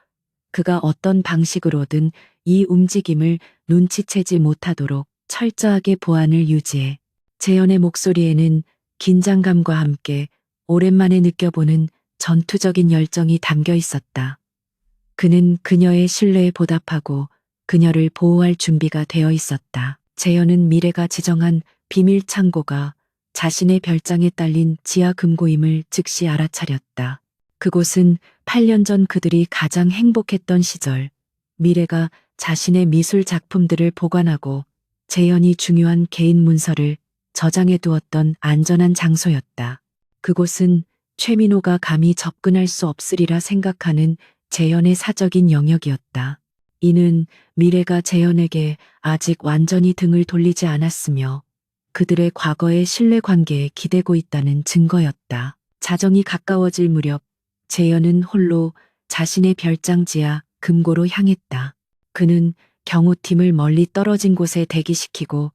그가 어떤 방식으로든 이 움직임을 눈치채지 못하도록 철저하게 보안을 유지해. 재현의 목소리에는 긴장감과 함께 오랜만에 느껴보는 전투적인 열정이 담겨 있었다. 그는 그녀의 신뢰에 보답하고 그녀를 보호할 준비가 되어 있었다. 재현은 미래가 지정한 비밀 창고가 자신의 별장에 딸린 지하 금고임을 즉시 알아차렸다. 그곳은 8년 전 그들이 가장 행복했던 시절, 미래가 자신의 미술 작품들을 보관하고 재현이 중요한 개인 문서를 저장해 두었던 안전한 장소였다. 그곳은 최민호가 감히 접근할 수 없으리라 생각하는 재현의 사적인 영역이었다. 이는 미래가 재현에게 아직 완전히 등을 돌리지 않았으며 그들의 과거의 신뢰관계에 기대고 있다는 증거였다. 자정이 가까워질 무렵 재현은 홀로 자신의 별장 지하 금고로 향했다. 그는 경호팀을 멀리 떨어진 곳에 대기시키고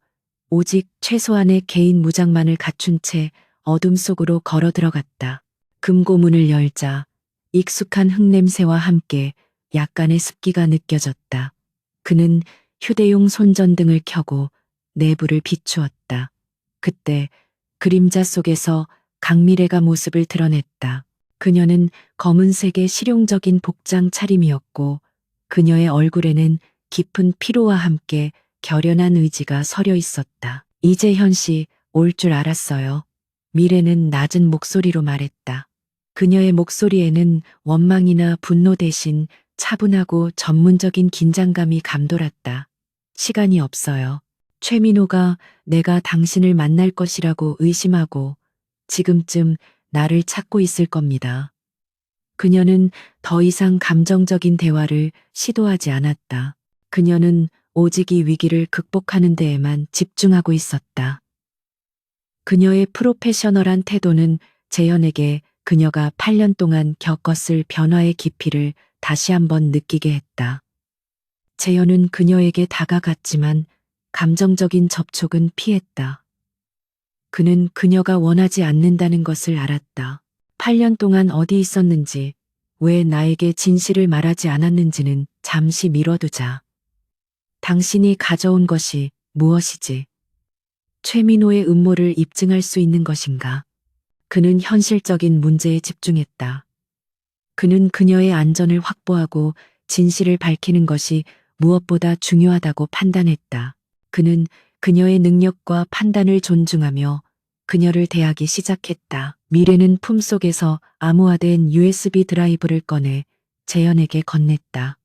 오직 최소한의 개인 무장만을 갖춘 채 어둠 속으로 걸어 들어갔다. 금고 문을 열자 익숙한 흙냄새와 함께 약간의 습기가 느껴졌다. 그는 휴대용 손전등을 켜고 내부를 비추었다. 그때 그림자 속에서 강미래가 모습을 드러냈다. 그녀는 검은색의 실용적인 복장 차림이었고 그녀의 얼굴에는 깊은 피로와 함께 결연한 의지가 서려 있었다. 이재현 씨, 올 줄 알았어요. 미래는 낮은 목소리로 말했다. 그녀의 목소리에는 원망이나 분노 대신 차분하고 전문적인 긴장감이 감돌았다. 시간이 없어요. 최민호가 내가 당신을 만날 것이라고 의심하고 지금쯤 나를 찾고 있을 겁니다. 그녀는 더 이상 감정적인 대화를 시도하지 않았다. 그녀는 오직 이 위기를 극복하는 데에만 집중하고 있었다. 그녀의 프로페셔널한 태도는 재현에게 그녀가 8년 동안 겪었을 변화의 깊이를 다시 한번 느끼게 했다. 재현은 그녀에게 다가갔지만 감정적인 접촉은 피했다. 그는 그녀가 원하지 않는다는 것을 알았다. 8년 동안 어디 있었는지, 왜 나에게 진실을 말하지 않았는지는 잠시 미뤄두자. 당신이 가져온 것이 무엇이지? 최민호의 음모를 입증할 수 있는 것인가? 그는 현실적인 문제에 집중했다. 그는 그녀의 안전을 확보하고 진실을 밝히는 것이 무엇보다 중요하다고 판단했다. 그는 그녀의 능력과 판단을 존중하며 그녀를 대하기 시작했다. 미래는 품속에서 암호화된 USB 드라이브를 꺼내 재현에게 건넸다.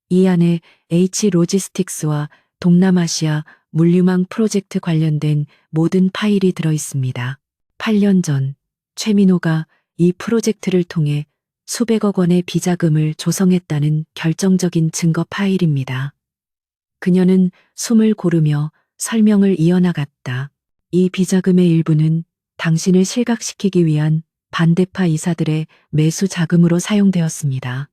이 안에 H 로지스틱스와 동남아시아 물류망 프로젝트 관련된 모든 파일이 들어 있습니다. 8년 전 최민호가 이 프로젝트를 통해 수백억 원의 비자금을 조성했다는 결정적인 증거 파일입니다. 그녀는 숨을 고르며 설명을 이어나갔다. 이 비자금의 일부는 당신을 실각시키기 위한 반대파 이사들의 매수 자금으로 사용되었습니다.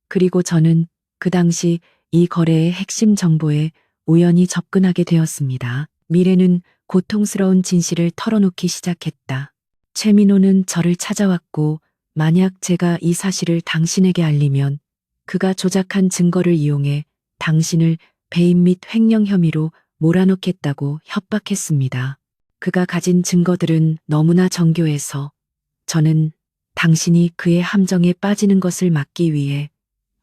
그리고 저는 그 당시 이 거래의 핵심 정보에 우연히 접근하게 되었습니다. 미래는 고통스러운 진실을 털어놓기 시작했다. 최민호는 저를 찾아왔고 만약 제가 이 사실을 당신에게 알리면 그가 조작한 증거를 이용해 당신을 배임 및 횡령 혐의로 몰아넣겠다고 협박했습니다. 그가 가진 증거들은 너무나 정교해서 저는 당신이 그의 함정에 빠지는 것을 막기 위해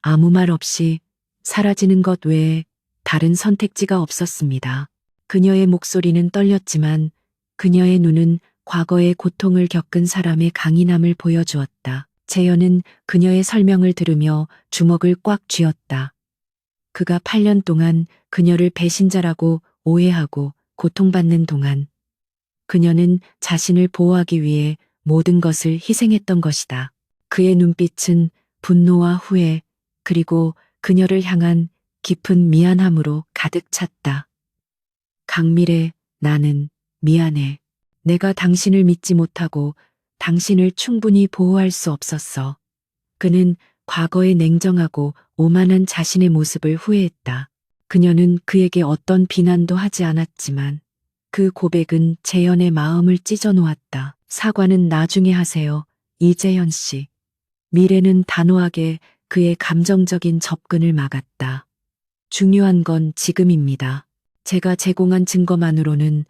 아무 말 없이 사라지는 것 외에 다른 선택지가 없었습니다. 그녀의 목소리는 떨렸지만 그녀의 눈은 과거의 고통을 겪은 사람의 강인함을 보여주었다. 재현은 그녀의 설명을 들으며 주먹을 꽉 쥐었다. 그가 8년 동안 그녀를 배신자라고 오해하고 고통받는 동안 그녀는 자신을 보호하기 위해 모든 것을 희생했던 것이다. 그의 눈빛은 분노와 후회, 그리고 그녀를 향한 깊은 미안함으로 가득 찼다. 강미래, 나는 미안해. 내가 당신을 믿지 못하고 당신을 충분히 보호할 수 없었어. 그는 과거의 냉정하고 오만한 자신의 모습을 후회했다. 그녀는 그에게 어떤 비난도 하지 않았지만 그 고백은 재현의 마음을 찢어 놓았다. 사과는 나중에 하세요, 이재현 씨. 미래는 단호하게 그의 감정적인 접근을 막았다. 중요한 건 지금입니다. 제가 제공한 증거만으로는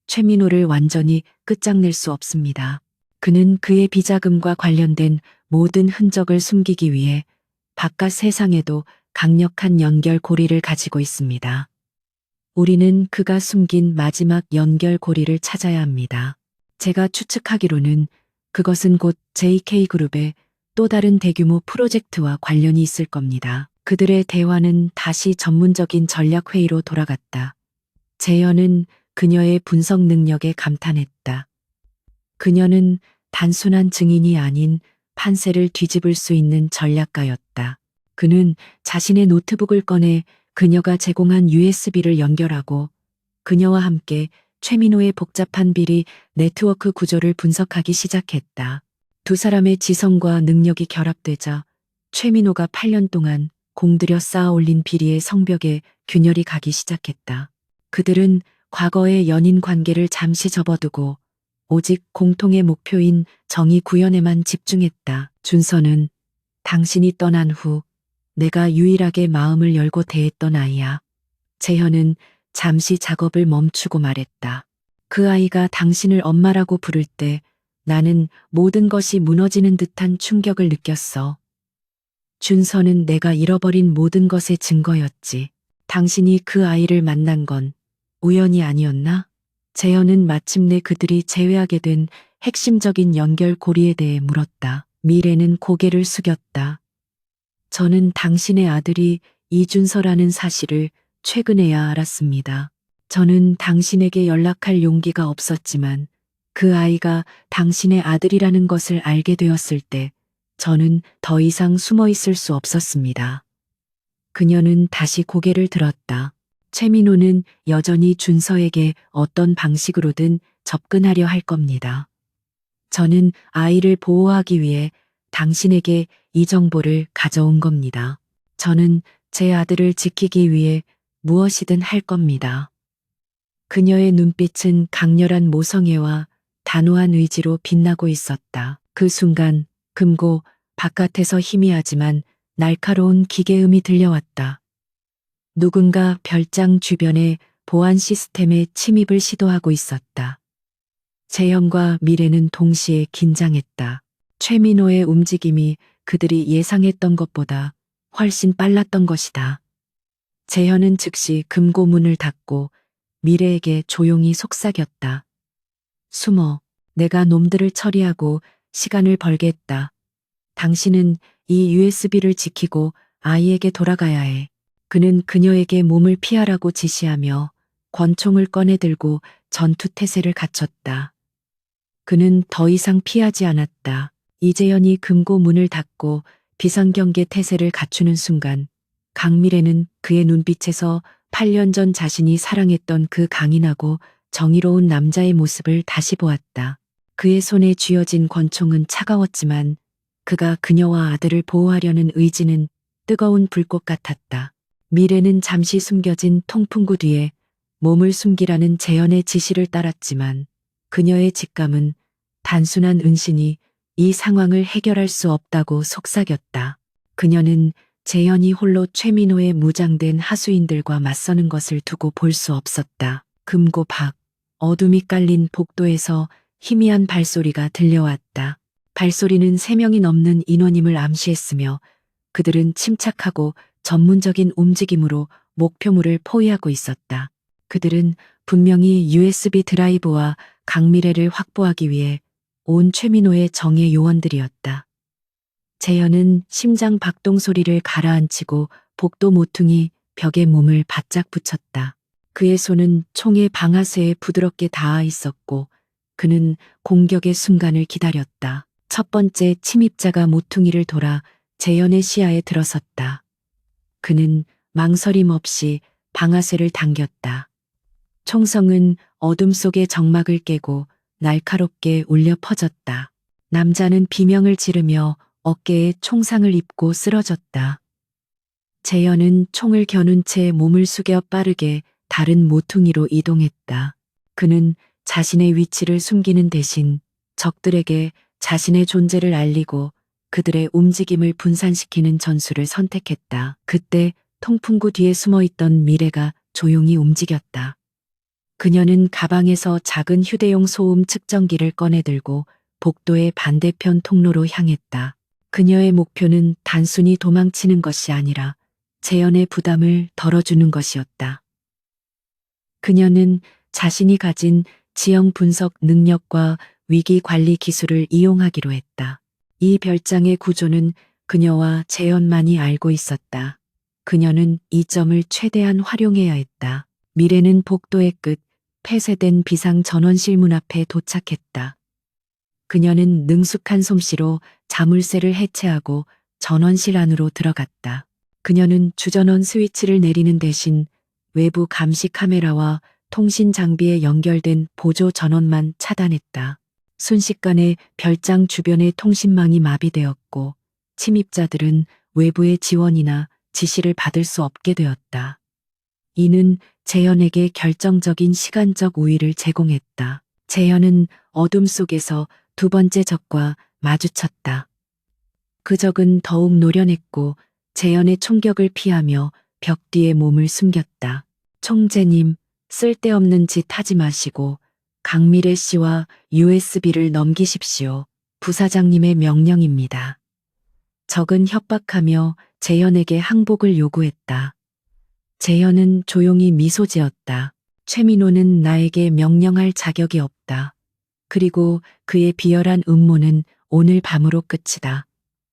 최민호를 완전히 끝장낼 수 없습니다. 그는 그의 비자금과 관련된 모든 흔적을 숨기기 위해 바깥 세상에도 강력한 연결고리를 가지고 있습니다. 우리는 그가 숨긴 마지막 연결고리를 찾아야 합니다. 제가 추측하기로는 그것은 곧 JK그룹의 또 다른 대규모 프로젝트와 관련이 있을 겁니다. 그들의 대화는 다시 전문적인 전략회의로 돌아갔다. 재현은 그녀의 분석 능력에 감탄했다. 그녀는 단순한 증인이 아닌 판세를 뒤집을 수 있는 전략가였다. 그는 자신의 노트북을 꺼내 그녀가 제공한 USB를 연결하고 그녀와 함께 최민호의 복잡한 비리 네트워크 구조를 분석하기 시작했다. 두 사람의 지성과 능력이 결합되자 최민호가 8년 동안 공들여 쌓아 올린 비리의 성벽에 균열이 가기 시작했다. 그들은 과거의 연인 관계를 잠시 접어두고 오직 공통의 목표인 정의 구현에만 집중했다. 준서는 당신이 떠난 후 내가 유일하게 마음을 열고 대했던 아이야. 재현은 잠시 작업을 멈추고 말했다. 그 아이가 당신을 엄마라고 부를 때 나는 모든 것이 무너지는 듯한 충격을 느꼈어. 준서는 내가 잃어버린 모든 것의 증거였지. 당신이 그 아이를 만난 건 우연이 아니었나? 재현은 마침내 그들이 재회하게 된 핵심적인 연결고리에 대해 물었다. 미래는 고개를 숙였다. 저는 당신의 아들이 이준서라는 사실을 최근에야 알았습니다. 저는 당신에게 연락할 용기가 없었지만 그 아이가 당신의 아들이라는 것을 알게 되었을 때 저는 더 이상 숨어 있을 수 없었습니다. 그녀는 다시 고개를 들었다. 최민호는 여전히 준서에게 어떤 방식으로든 접근하려 할 겁니다. 저는 아이를 보호하기 위해 당신에게 이 정보를 가져온 겁니다. 저는 제 아들을 지키기 위해 무엇이든 할 겁니다. 그녀의 눈빛은 강렬한 모성애와 단호한 의지로 빛나고 있었다. 그 순간 금고 바깥에서 희미하지만 날카로운 기계음이 들려왔다. 누군가 별장 주변의 보안 시스템에 침입을 시도하고 있었다. 재현과 미래는 동시에 긴장했다. 최민호의 움직임이 그들이 예상했던 것보다 훨씬 빨랐던 것이다. 재현은 즉시 금고문을 닫고 미래에게 조용히 속삭였다. 숨어. 내가 놈들을 처리하고 시간을 벌겠다. 당신은 이 USB를 지키고 아이에게 돌아가야 해. 그는 그녀에게 몸을 피하라고 지시하며 권총을 꺼내 들고 전투 태세를 갖췄다. 그는 더 이상 피하지 않았다. 이재현이 금고 문을 닫고 비상경계 태세를 갖추는 순간 강미래는 그의 눈빛에서 8년 전 자신이 사랑했던 그 강인하고 정의로운 남자의 모습을 다시 보았다. 그의 손에 쥐어진 권총은 차가웠지만 그가 그녀와 아들을 보호하려는 의지는 뜨거운 불꽃 같았다. 미래는 잠시 숨겨진 통풍구 뒤에 몸을 숨기라는 재현의 지시를 따랐지만 그녀의 직감은 단순한 은신이 이 상황을 해결할 수 없다고 속삭였다. 그녀는 재현이 홀로 최민호의 무장된 하수인들과 맞서는 것을 두고 볼 수 없었다. 금고 밖, 어둠이 깔린 복도에서 희미한 발소리가 들려왔다. 발소리는 3명이 넘는 인원임을 암시했으며 그들은 침착하고 전문적인 움직임으로 목표물을 포위하고 있었다. 그들은 분명히 USB 드라이브와 강미래를 확보하기 위해 온 최민호의 정예 요원들이었다. 재현은 심장 박동 소리를 가라앉히고 복도 모퉁이 벽에 몸을 바짝 붙였다. 그의 손은 총의 방아쇠에 부드럽게 닿아 있었고 그는 공격의 순간을 기다렸다. 첫 번째 침입자가 모퉁이를 돌아 재현의 시야에 들어섰다. 그는 망설임 없이 방아쇠를 당겼다. 총성은 어둠 속의 정막을 깨고 날카롭게 울려 퍼졌다. 남자는 비명을 지르며 어깨에 총상을 입고 쓰러졌다. 재현은 총을 겨눈 채 몸을 숙여 빠르게 다른 모퉁이로 이동했다. 그는 자신의 위치를 숨기는 대신 적들에게 자신의 존재를 알리고 그들의 움직임을 분산시키는 전술을 선택했다. 그때 통풍구 뒤에 숨어 있던 미래가 조용히 움직였다. 그녀는 가방에서 작은 휴대용 소음 측정기를 꺼내들고 복도의 반대편 통로로 향했다. 그녀의 목표는 단순히 도망치는 것이 아니라 재현의 부담을 덜어주는 것이었다. 그녀는 자신이 가진 지형 분석 능력과 위기 관리 기술을 이용하기로 했다. 이 별장의 구조는 그녀와 재현만이 알고 있었다. 그녀는 이 점을 최대한 활용해야 했다. 미래는 복도의 끝, 폐쇄된 비상 전원실 문 앞에 도착했다. 그녀는 능숙한 솜씨로 자물쇠를 해체하고 전원실 안으로 들어갔다. 그녀는 주전원 스위치를 내리는 대신 외부 감시 카메라와 통신 장비에 연결된 보조 전원만 차단했다. 순식간에 별장 주변의 통신망이 마비되었고 침입자들은 외부의 지원이나 지시를 받을 수 없게 되었다. 이는 재현에게 결정적인 시간적 우위를 제공했다. 재현은 어둠 속에서 두 번째 적과 마주쳤다. 그 적은 더욱 노련했고 재현의 총격을 피하며 벽 뒤에 몸을 숨겼다. 총재님, 쓸데없는 짓 하지 마시고 강미래 씨와 USB를 넘기십시오. 부사장님의 명령입니다. 적은 협박하며 재현에게 항복을 요구했다. 재현은 조용히 미소 지었다. 최민호는 나에게 명령할 자격이 없다. 그리고 그의 비열한 음모는 오늘 밤으로 끝이다.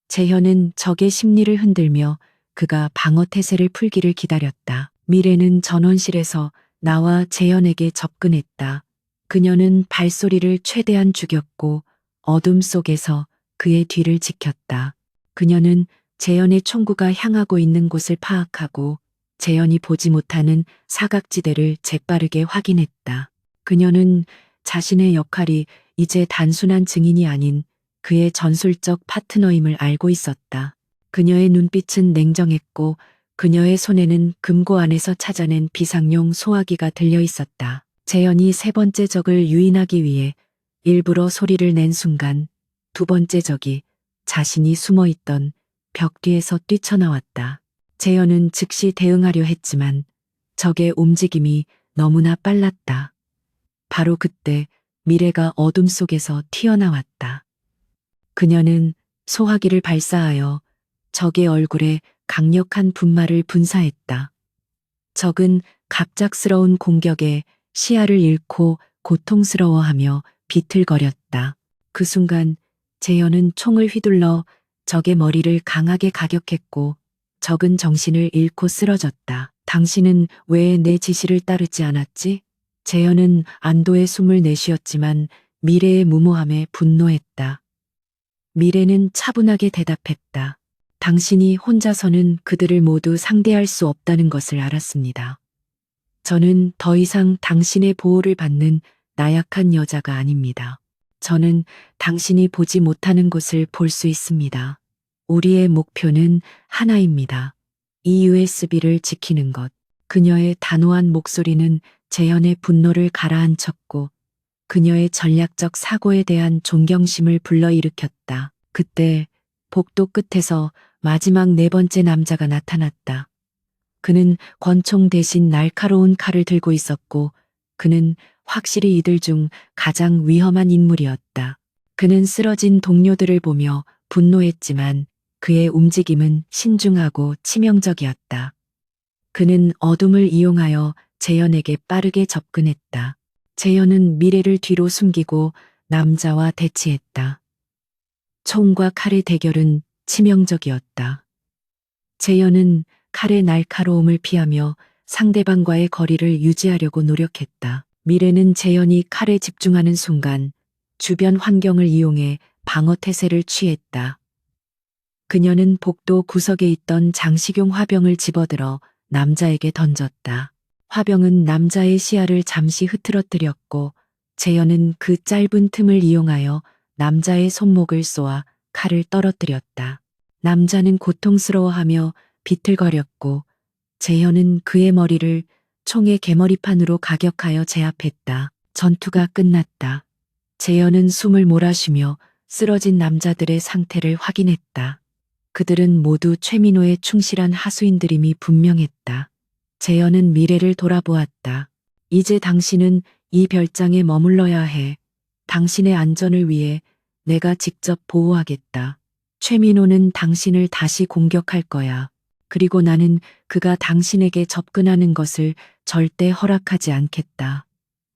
재현은 적의 심리를 흔들며 그가 방어 태세를 풀기를 기다렸다. 미래는 전원실에서 나와 재현에게 접근했다. 그녀는 발소리를 최대한 죽였고 어둠 속에서 그의 뒤를 지켰다. 그녀는 재현의 총구가 향하고 있는 곳을 파악하고 재현이 보지 못하는 사각지대를 재빠르게 확인했다. 그녀는 자신의 역할이 이제 단순한 증인이 아닌 그의 전술적 파트너임을 알고 있었다. 그녀의 눈빛은 냉정했고 그녀의 손에는 금고 안에서 찾아낸 비상용 소화기가 들려 있었다. 재현이 세 번째 적을 유인하기 위해 일부러 소리를 낸 순간 두 번째 적이 자신이 숨어 있던 벽 뒤에서 뛰쳐나왔다. 재현은 즉시 대응하려 했지만 적의 움직임이 너무나 빨랐다. 바로 그때 미래가 어둠 속에서 튀어나왔다. 그녀는 소화기를 발사하여 적의 얼굴에 강력한 분말을 분사했다. 적은 갑작스러운 공격에 시야를 잃고 고통스러워하며 비틀거렸다. 그 순간 재현은 총을 휘둘러 적의 머리를 강하게 가격했고 적은 정신을 잃고 쓰러졌다. 당신은 왜 내 지시를 따르지 않았지? 재현은 안도의 숨을 내쉬었지만 미래의 무모함에 분노했다. 미래는 차분하게 대답했다. 당신이 혼자서는 그들을 모두 상대할 수 없다는 것을 알았습니다. 저는 더 이상 당신의 보호를 받는 나약한 여자가 아닙니다. 저는 당신이 보지 못하는 곳을 볼 수 있습니다. 우리의 목표는 하나입니다. 이 USB를 지키는 것. 그녀의 단호한 목소리는 재현의 분노를 가라앉혔고 그녀의 전략적 사고에 대한 존경심을 불러일으켰다. 그때 복도 끝에서 마지막 네 번째 남자가 나타났다. 그는 권총 대신 날카로운 칼을 들고 있었고 그는 확실히 이들 중 가장 위험한 인물이었다. 그는 쓰러진 동료들을 보며 분노했지만 그의 움직임은 신중하고 치명적이었다. 그는 어둠을 이용하여 재현에게 빠르게 접근했다. 재현은 미래를 뒤로 숨기고 남자와 대치했다. 총과 칼의 대결은 치명적이었다. 재현은 칼의 날카로움을 피하며 상대방과의 거리를 유지하려고 노력했다. 미래는 재현이 칼에 집중하는 순간 주변 환경을 이용해 방어 태세를 취했다. 그녀는 복도 구석에 있던 장식용 화병을 집어들어 남자에게 던졌다. 화병은 남자의 시야를 잠시 흐트러뜨렸고 재현은 그 짧은 틈을 이용하여 남자의 손목을 쏘아 칼을 떨어뜨렸다. 남자는 고통스러워하며 비틀거렸고 재현은 그의 머리를 총의 개머리판으로 가격하여 제압했다. 전투가 끝났다. 재현은 숨을 몰아쉬며 쓰러진 남자들의 상태를 확인했다. 그들은 모두 최민호의 충실한 하수인들임이 분명했다. 재현은 미래를 돌아보았다. 이제 당신은 이 별장에 머물러야 해. 당신의 안전을 위해 내가 직접 보호하겠다. 최민호는 당신을 다시 공격할 거야. 그리고 나는 그가 당신에게 접근하는 것을 절대 허락하지 않겠다.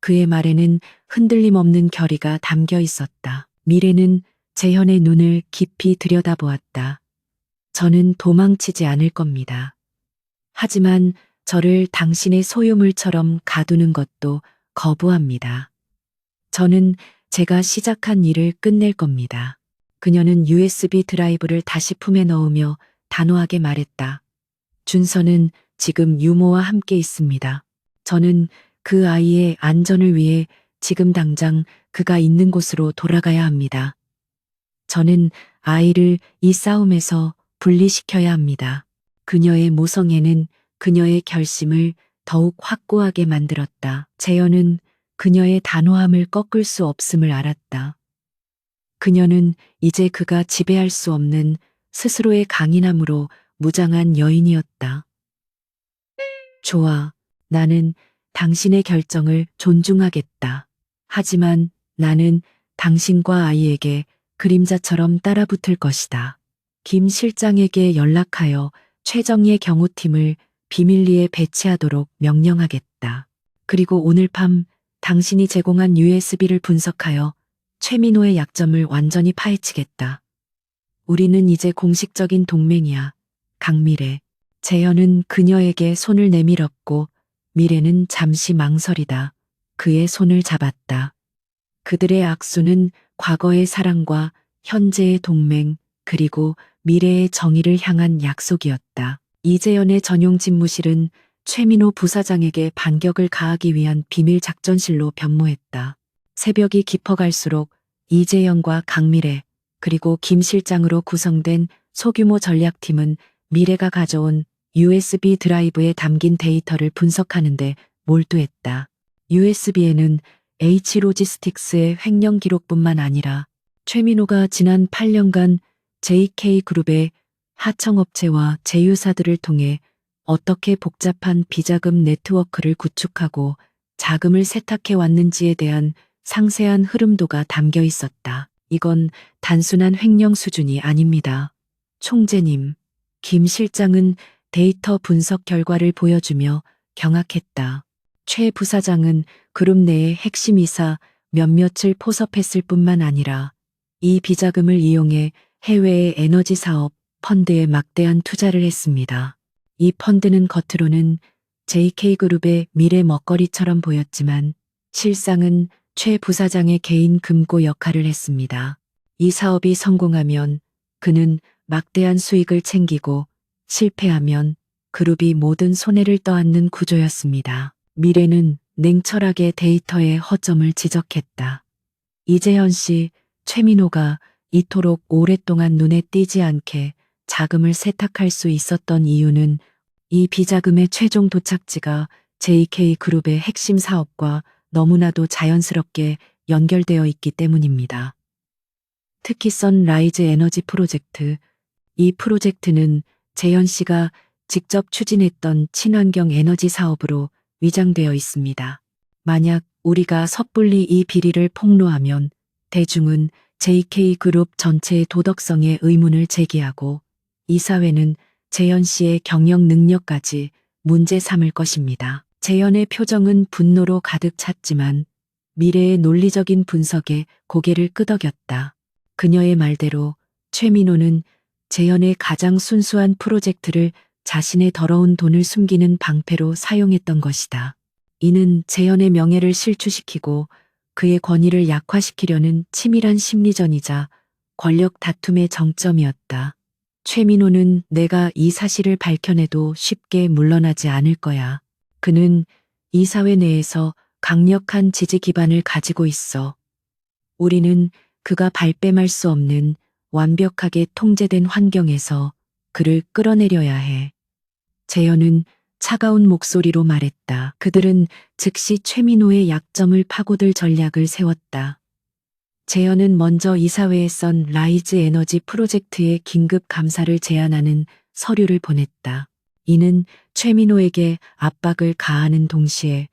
그의 말에는 흔들림 없는 결의가 담겨 있었다. 미래는 재현의 눈을 깊이 들여다보았다. 저는 도망치지 않을 겁니다. 하지만 저를 당신의 소유물처럼 가두는 것도 거부합니다. 저는 제가 시작한 일을 끝낼 겁니다. 그녀는 USB 드라이브를 다시 품에 넣으며 단호하게 말했다. 준서는 지금 유모와 함께 있습니다. 저는 그 아이의 안전을 위해 지금 당장 그가 있는 곳으로 돌아가야 합니다. 저는 아이를 이 싸움에서 분리시켜야 합니다. 그녀의 모성애는 그녀의 결심을 더욱 확고하게 만들었다. 재현은 그녀의 단호함을 꺾을 수 없음을 알았다. 그녀는 이제 그가 지배할 수 없는 스스로의 강인함으로 무장한 여인이었다. 좋아. 나는 당신의 결정을 존중하겠다. 하지만 나는 당신과 아이에게 그림자처럼 따라붙을 것이다. 김 실장에게 연락하여 최정예 경호팀을 비밀리에 배치하도록 명령하겠다. 그리고 오늘 밤 당신이 제공한 USB를 분석하여 최민호의 약점을 완전히 파헤치겠다. 우리는 이제 공식적인 동맹이야. 강미래. 재현은 그녀에게 손을 내밀었고 미래는 잠시 망설이다 그의 손을 잡았다. 그들의 악수는 과거의 사랑과 현재의 동맹 그리고 미래의 정의를 향한 약속이었다. 이재현의 전용 집무실은 최민호 부사장에게 반격을 가하기 위한 비밀 작전실로 변모했다. 새벽이 깊어갈수록 이재현과 강미래 그리고 김 실장으로 구성된 소규모 전략팀은 미래가 가져온 USB 드라이브에 담긴 데이터를 분석하는데 몰두했다. USB에는 H 로지스틱스의 횡령 기록뿐만 아니라 최민호가 지난 8년간 JK그룹의 하청업체와 제휴사들을 통해 어떻게 복잡한 비자금 네트워크를 구축하고 자금을 세탁해 왔는지에 대한 상세한 흐름도가 담겨 있었다. 이건 단순한 횡령 수준이 아닙니다. 총재님, 김 실장은 데이터 분석 결과를 보여주며 경악했다. 최 부사장은 그룹 내의 핵심 이사 몇몇을 포섭했을 뿐만 아니라 이 비자금을 이용해 해외의 에너지 사업 펀드에 막대한 투자를 했습니다. 이 펀드는 겉으로는 JK그룹의 미래 먹거리처럼 보였지만 실상은 최 부사장의 개인 금고 역할을 했습니다. 이 사업이 성공하면 그는 막대한 수익을 챙기고 실패하면 그룹이 모든 손해를 떠안는 구조였습니다. 미래는 냉철하게 데이터의 허점을 지적했다. 이재현 씨, 최민호가 이토록 오랫동안 눈에 띄지 않게 자금을 세탁할 수 있었던 이유는 이 비자금의 최종 도착지가 JK그룹의 핵심 사업과 너무나도 자연스럽게 연결되어 있기 때문입니다. 특히 선라이즈 에너지 프로젝트, 이 프로젝트는 재현 씨가 직접 추진했던 친환경 에너지 사업으로 위장되어 있습니다. 만약 우리가 섣불리 이 비리를 폭로하면 대중은 JK그룹 전체의 도덕성에 의문을 제기하고 이 사회는 재현 씨의 경영 능력까지 문제 삼을 것입니다. 재현의 표정은 분노로 가득 찼지만 미래의 논리적인 분석에 고개를 끄덕였다. 그녀의 말대로 최민호는 재현의 가장 순수한 프로젝트를 자신의 더러운 돈을 숨기는 방패로 사용했던 것이다. 이는 재현의 명예를 실추시키고 그의 권위를 약화시키려는 치밀한 심리전이자 권력 다툼의 정점이었다. 최민호는 내가 이 사실을 밝혀내도 쉽게 물러나지 않을 거야. 그는 이 사회 내에서 강력한 지지 기반을 가지고 있어. 우리는 그가 발뺌할 수 없는 완벽하게 통제된 환경에서 그를 끌어내려야 해. 재현은 차가운 목소리로 말했다. 그들은 즉시 최민호의 약점을 파고들 전략을 세웠다. 재현은 먼저 이사회에 선 라이즈 에너지 프로젝트의 긴급 감사를 제안하는 서류를 보냈다. 이는 최민호에게 압박을 가하는 동시에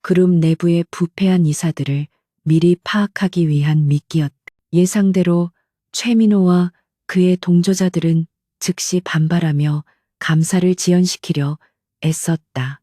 그룹 내부의 부패한 이사들을 미리 파악하기 위한 미끼였다. 예상대로 최민호와 그의 동조자들은 즉시 반발하며 감사를 지연시키려 애썼다.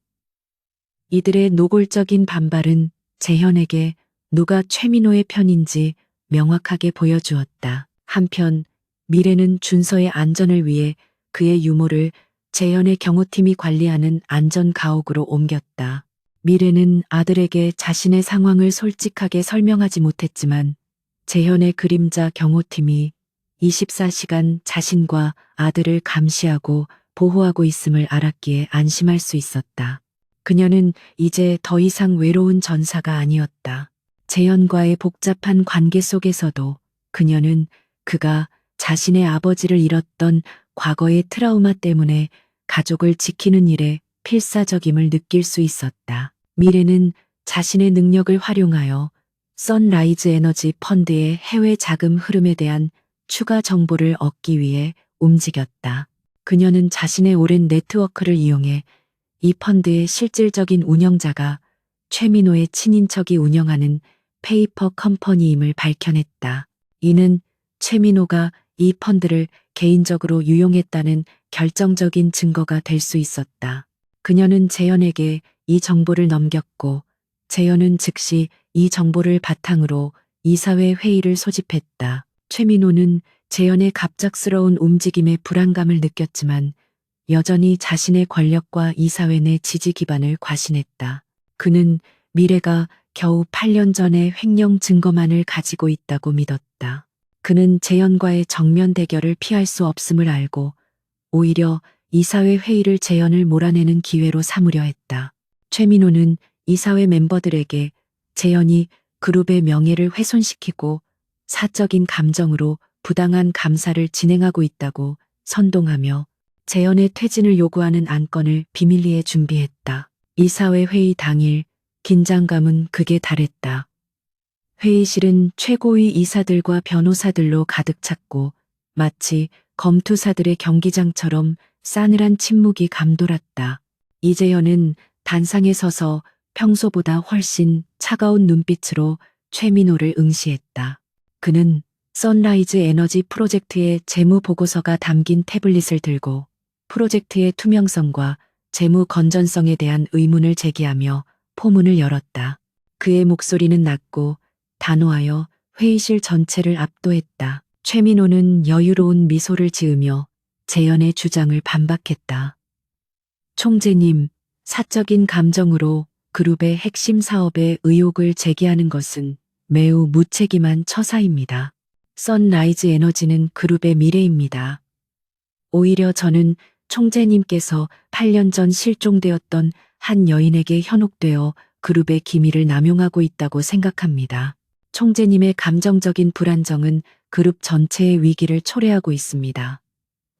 이들의 노골적인 반발은 재현에게 누가 최민호의 편인지 명확하게 보여주었다. 한편 미래는 준서의 안전을 위해 그의 유모를 재현의 경호팀이 관리하는 안전가옥으로 옮겼다. 미래는 아들에게 자신의 상황을 솔직하게 설명하지 못했지만 재현의 그림자 경호팀이 24시간 자신과 아들을 감시하고 보호하고 있음을 알았기에 안심할 수 있었다. 그녀는 이제 더 이상 외로운 전사가 아니었다. 재현과의 복잡한 관계 속에서도 그녀는 그가 자신의 아버지를 잃었던 과거의 트라우마 때문에 가족을 지키는 일에 필사적임을 느낄 수 있었다. 미래는 자신의 능력을 활용하여 선라이즈 에너지 펀드의 해외 자금 흐름에 대한 추가 정보를 얻기 위해 움직였다. 그녀는 자신의 오랜 네트워크를 이용해 이 펀드의 실질적인 운영자가 최민호의 친인척이 운영하는 페이퍼 컴퍼니임을 밝혀냈다. 이는 최민호가 이 펀드를 개인적으로 유용했다는 결정적인 증거가 될 수 있었다. 그녀는 재현에게 이 정보를 넘겼고 재현은 즉시 이 정보를 바탕으로 이사회 회의를 소집했다. 최민호는 재현의 갑작스러운 움직임에 불안감을 느꼈지만 여전히 자신의 권력과 이사회 내 지지 기반을 과신했다. 그는 미래가 겨우 8년 전의 횡령 증거만을 가지고 있다고 믿었다. 그는 재현과의 정면 대결을 피할 수 없음을 알고 오히려 이사회 회의를 재현을 몰아내는 기회로 삼으려 했다. 최민호는 이사회 멤버들에게 재현이 그룹의 명예를 훼손시키고 사적인 감정으로 부당한 감사를 진행하고 있다고 선동하며 재현의 퇴진을 요구하는 안건을 비밀리에 준비했다. 이사회 회의 당일 긴장감은 극에 달했다. 회의실은 최고위 이사들과 변호사들로 가득 찼고 마치 검투사들의 경기장처럼 싸늘한 침묵이 감돌았다. 이재현은 단상에 서서 평소보다 훨씬 차가운 눈빛으로 최민호를 응시했다. 그는 선라이즈 에너지 프로젝트의 재무 보고서가 담긴 태블릿을 들고 프로젝트의 투명성과 재무 건전성에 대한 의문을 제기하며 포문을 열었다. 그의 목소리는 낮고 단호하여 회의실 전체를 압도했다. 최민호는 여유로운 미소를 지으며 재현의 주장을 반박했다. 총재님, 사적인 감정으로 그룹의 핵심 사업에 의혹을 제기하는 것은 매우 무책임한 처사입니다. 선라이즈 에너지는 그룹의 미래입니다. 오히려 저는 총재님께서 8년 전 실종되었던 한 여인에게 현혹되어 그룹의 기밀을 남용하고 있다고 생각합니다. 총재님의 감정적인 불안정은 그룹 전체의 위기를 초래하고 있습니다.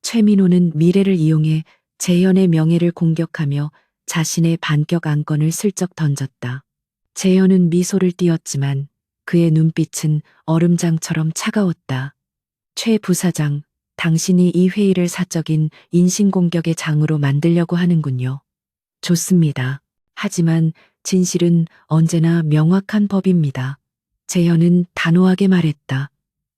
최민호는 미래를 이용해 재현의 명예를 공격하며 자신의 반격 안건을 슬쩍 던졌다. 재현은 미소를 띄었지만 그의 눈빛은 얼음장처럼 차가웠다. 최 부사장, 당신이 이 회의를 사적인 인신공격의 장으로 만들려고 하는군요. 좋습니다. 하지만 진실은 언제나 명확한 법입니다. 재현은 단호하게 말했다.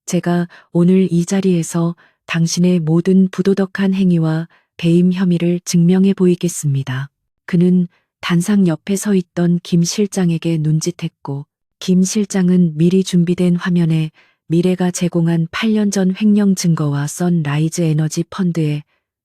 제가 오늘 이 자리에서 당신의 모든 부도덕한 행위와 배임 혐의를 증명해 보이겠습니다. 그는 단상 옆에 서 있던 김 실장에게 눈짓했고 김 실장은 미리 준비된 화면에 미래가 제공한 8년 전 횡령 증거와 선라이즈 에너지 펀드의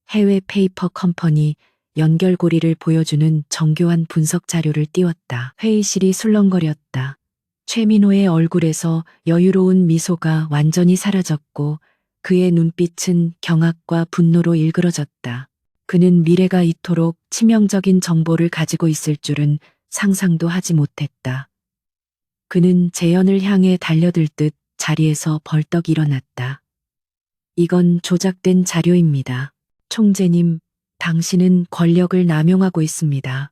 해외 페이퍼 컴퍼니 연결고리를 보여주는 정교한 분석 자료를 띄웠다. 회의실이 술렁거렸다. 최민호의 얼굴에서 여유로운 미소가 완전히 사라졌고 그의 눈빛은 경악과 분노로 일그러졌다. 그는 미래가 이토록 치명적인 정보를 가지고 있을 줄은 상상도 하지 못했다. 그는 재현을 향해 달려들 듯 자리에서 벌떡 일어났다. 이건 조작된 자료입니다. 총재님, 당신은 권력을 남용하고 있습니다.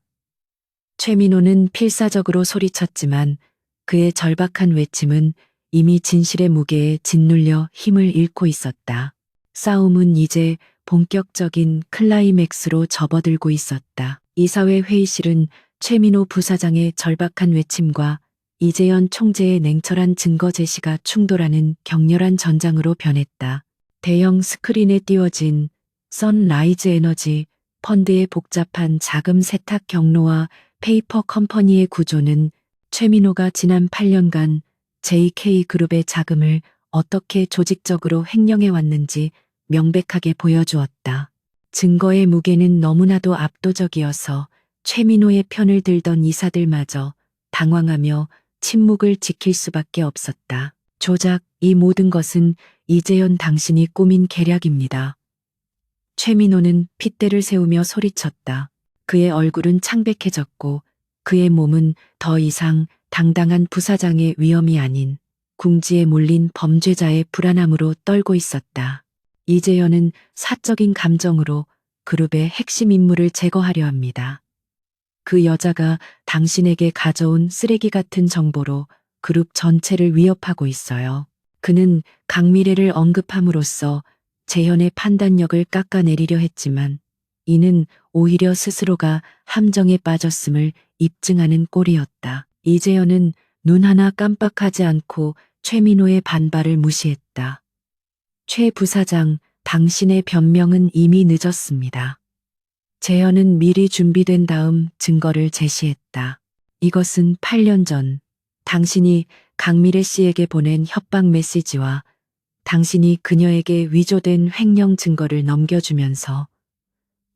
최민호는 필사적으로 소리쳤지만 그의 절박한 외침은 이미 진실의 무게에 짓눌려 힘을 잃고 있었다. 싸움은 이제 본격적인 클라이맥스로 접어들고 있었다. 이사회 회의실은 최민호 부사장의 절박한 외침과 이재현 총재의 냉철한 증거 제시가 충돌하는 격렬한 전장으로 변했다. 대형 스크린에 띄워진 선라이즈 에너지 펀드의 복잡한 자금 세탁 경로와 페이퍼 컴퍼니의 구조는 최민호가 지난 8년간 JK그룹의 자금을 어떻게 조직적으로 횡령해 왔는지 명백하게 보여주었다. 증거의 무게는 너무나도 압도적이어서 최민호의 편을 들던 이사들마저 당황하며 침묵을 지킬 수밖에 없었다. 조작, 이 모든 것은 이재현 당신이 꾸민 계략입니다. 최민호는 핏대를 세우며 소리쳤다. 그의 얼굴은 창백해졌고 그의 몸은 더 이상 당당한 부사장의 위험이 아닌 궁지에 몰린 범죄자의 불안함으로 떨고 있었다. 이재현은 사적인 감정으로 그룹의 핵심 인물을 제거하려 합니다. 그 여자가 당신에게 가져온 쓰레기 같은 정보로 그룹 전체를 위협하고 있어요. 그는 강미래를 언급함으로써 재현의 판단력을 깎아내리려 했지만 이는 오히려 스스로가 함정에 빠졌음을 입증하는 꼴이었다. 이재현은 눈 하나 깜빡하지 않고 최민호의 반발을 무시했다. 최 부사장, 당신의 변명은 이미 늦었습니다. 재현은 미리 준비된 다음 증거를 제시했다. 이것은 8년 전 당신이 강미래 씨에게 보낸 협박 메시지와 당신이 그녀에게 위조된 횡령 증거를 넘겨주면서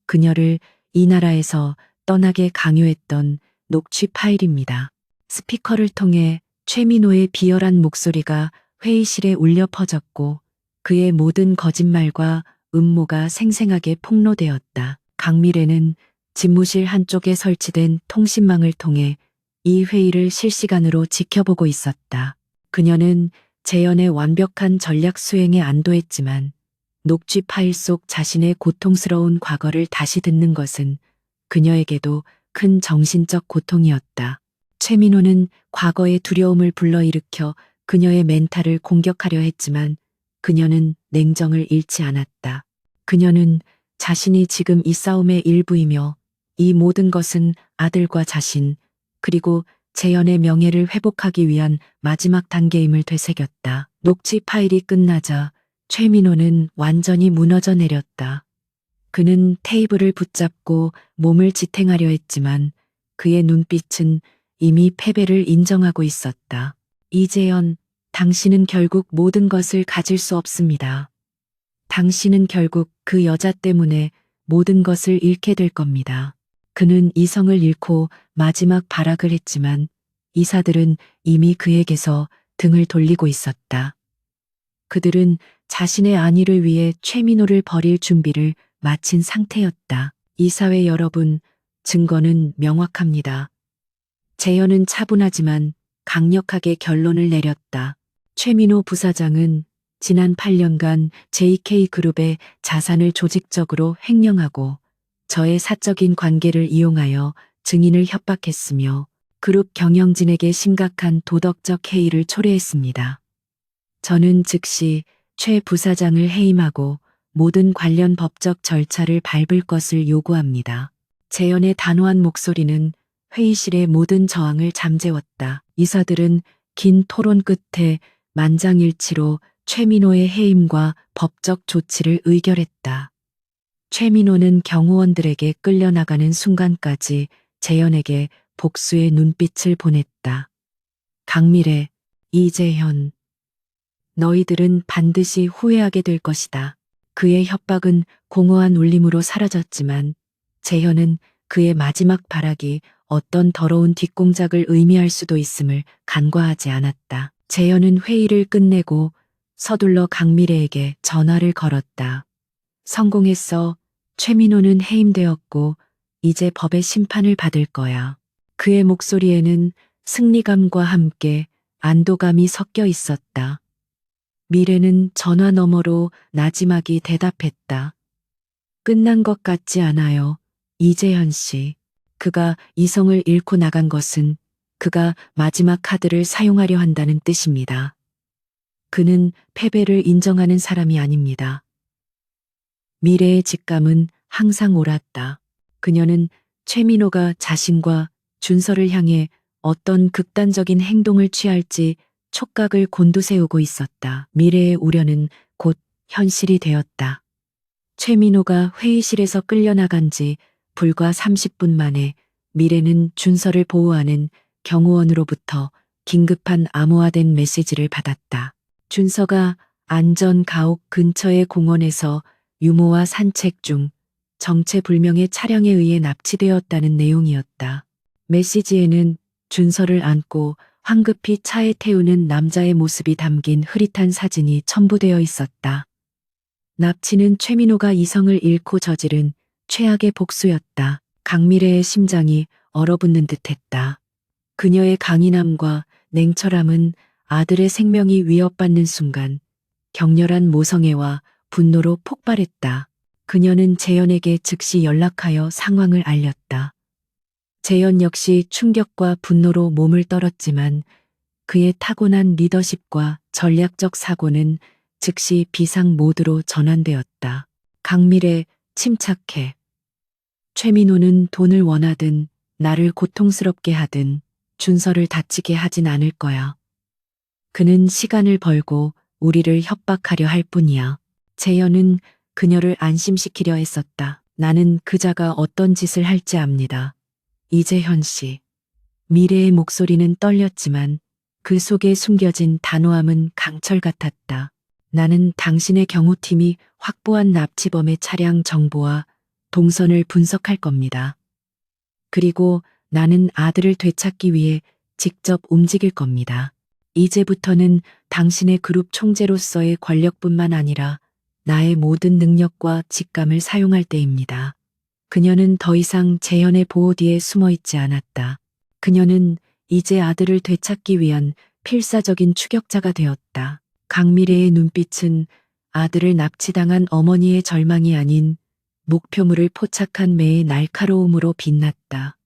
그녀를 이 나라에서 떠나게 강요했던 녹취 파일입니다. 스피커를 통해 최민호의 비열한 목소리가 회의실에 울려 퍼졌고 그의 모든 거짓말과 음모가 생생하게 폭로되었다. 강미래는 집무실 한쪽에 설치된 통신망을 통해 이 회의를 실시간으로 지켜보고 있었다. 그녀는 재현의 완벽한 전략 수행에 안도했지만 녹취 파일 속 자신의 고통스러운 과거를 다시 듣는 것은 그녀에게도 큰 정신적 고통이었다. 최민호는 과거의 두려움을 불러일으켜 그녀의 멘탈을 공격하려 했지만 그녀는 냉정을 잃지 않았다. 그녀는 자신이 지금 이 싸움의 일부이며 이 모든 것은 아들과 자신 그리고 재현의 명예를 회복하기 위한 마지막 단계임을 되새겼다. 녹취 파일이 끝나자 최민호는 완전히 무너져 내렸다. 그는 테이블을 붙잡고 몸을 지탱하려 했지만 그의 눈빛은 이미 패배를 인정하고 있었다. 이재현, 당신은 결국 모든 것을 가질 수 없습니다. 당신은 결국 그 여자 때문에 모든 것을 잃게 될 겁니다. 그는 이성을 잃고 마지막 발악을 했지만 이사들은 이미 그에게서 등을 돌리고 있었다. 그들은 자신의 안위를 위해 최민호를 버릴 준비를 마친 상태였다. 이사회 여러분, 증거는 명확합니다. 재현은 차분하지만 강력하게 결론을 내렸다. 최민호 부사장은 지난 8년간 JK그룹의 자산을 조직적으로 횡령하고 저의 사적인 관계를 이용하여 증인을 협박했으며 그룹 경영진에게 심각한 도덕적 해이를 초래했습니다. 저는 즉시 최 부사장을 해임하고 모든 관련 법적 절차를 밟을 것을 요구합니다. 재현의 단호한 목소리는 회의실의 모든 저항을 잠재웠다. 이사들은 긴 토론 끝에 만장일치로 최민호의 해임과 법적 조치를 의결했다. 최민호는 경호원들에게 끌려나가는 순간까지 재현에게 복수의 눈빛을 보냈다. 강미래, 이재현, 너희들은 반드시 후회하게 될 것이다. 그의 협박은 공허한 울림으로 사라졌지만 재현은 그의 마지막 발악이 어떤 더러운 뒷공작을 의미할 수도 있음을 간과하지 않았다. 재현은 회의를 끝내고 서둘러 강미래에게 전화를 걸었다. 성공했어. 최민호는 해임되었고 이제 법의 심판을 받을 거야. 그의 목소리에는 승리감과 함께 안도감이 섞여 있었다. 미래는 전화 너머로 나지막이 대답했다. 끝난 것 같지 않아요. 이재현 씨. 그가 이성을 잃고 나간 것은 그가 마지막 카드를 사용하려 한다는 뜻입니다. 그는 패배를 인정하는 사람이 아닙니다. 미래의 직감은 항상 옳았다. 그녀는 최민호가 자신과 준서를 향해 어떤 극단적인 행동을 취할지 촉각을 곤두세우고 있었다. 미래의 우려는 곧 현실이 되었다. 최민호가 회의실에서 끌려나간 지 불과 30분 만에 미래는 준서를 보호하는 경호원으로부터 긴급한 암호화된 메시지를 받았다. 준서가 안전 가옥 근처의 공원에서 유모와 산책 중 정체불명의 차량에 의해 납치되었다는 내용이었다. 메시지에는 준서를 안고 황급히 차에 태우는 남자의 모습이 담긴 흐릿한 사진이 첨부되어 있었다. 납치는 최민호가 이성을 잃고 저지른 최악의 복수였다. 강미래의 심장이 얼어붙는 듯했다. 그녀의 강인함과 냉철함은 아들의 생명이 위협받는 순간 격렬한 모성애와 분노로 폭발했다. 그녀는 재현에게 즉시 연락하여 상황을 알렸다. 재현 역시 충격과 분노로 몸을 떨었지만 그의 타고난 리더십과 전략적 사고는 즉시 비상 모드로 전환되었다. 강미래, 침착해. 최민호는 돈을 원하든 나를 고통스럽게 하든 준서를 다치게 하진 않을 거야. 그는 시간을 벌고 우리를 협박하려 할 뿐이야. 재현은 그녀를 안심시키려 했었다. 나는 그자가 어떤 짓을 할지 압니다. 이재현 씨. 미래의 목소리는 떨렸지만 그 속에 숨겨진 단호함은 강철 같았다. 나는 당신의 경호팀이 확보한 납치범의 차량 정보와 동선을 분석할 겁니다. 그리고 나는 아들을 되찾기 위해 직접 움직일 겁니다. 이제부터는 당신의 그룹 총재로서의 권력뿐만 아니라 나의 모든 능력과 직감을 사용할 때입니다. 그녀는 더 이상 재현의 보호 뒤에 숨어 있지 않았다. 그녀는 이제 아들을 되찾기 위한 필사적인 추격자가 되었다. 강미래의 눈빛은 아들을 납치당한 어머니의 절망이 아닌 목표물을 포착한 매의 날카로움으로 빛났다.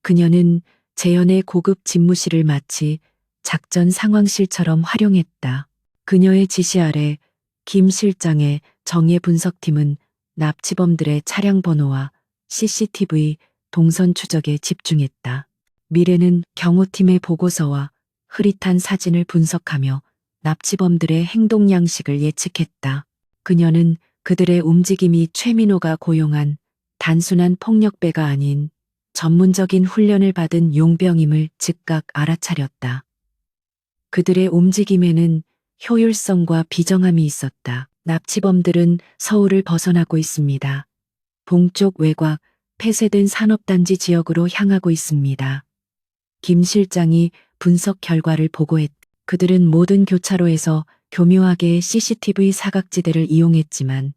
그녀는 재현의 고급 집무실을 마치 작전 상황실처럼 활용했다. 그녀의 지시 아래 김 실장의 정예 분석팀은 납치범들의 차량 번호와 CCTV 동선 추적에 집중했다. 미래는 경호팀의 보고서와 흐릿한 사진을 분석하며 납치범들의 행동 양식을 예측했다. 그녀는 그들의 움직임이 최민호가 고용한 단순한 폭력배가 아닌 전문적인 훈련을 받은 용병임을 즉각 알아차렸다. 그들의 움직임에는 효율성과 비정함이 있었다. 납치범들은 서울을 벗어나고 있습니다. 동쪽 외곽 폐쇄된 산업단지 지역으로 향하고 있습니다. 김 실장이 분석 결과를 보고했다. 그들은 모든 교차로에서 교묘하게 CCTV 사각지대를 이용했지만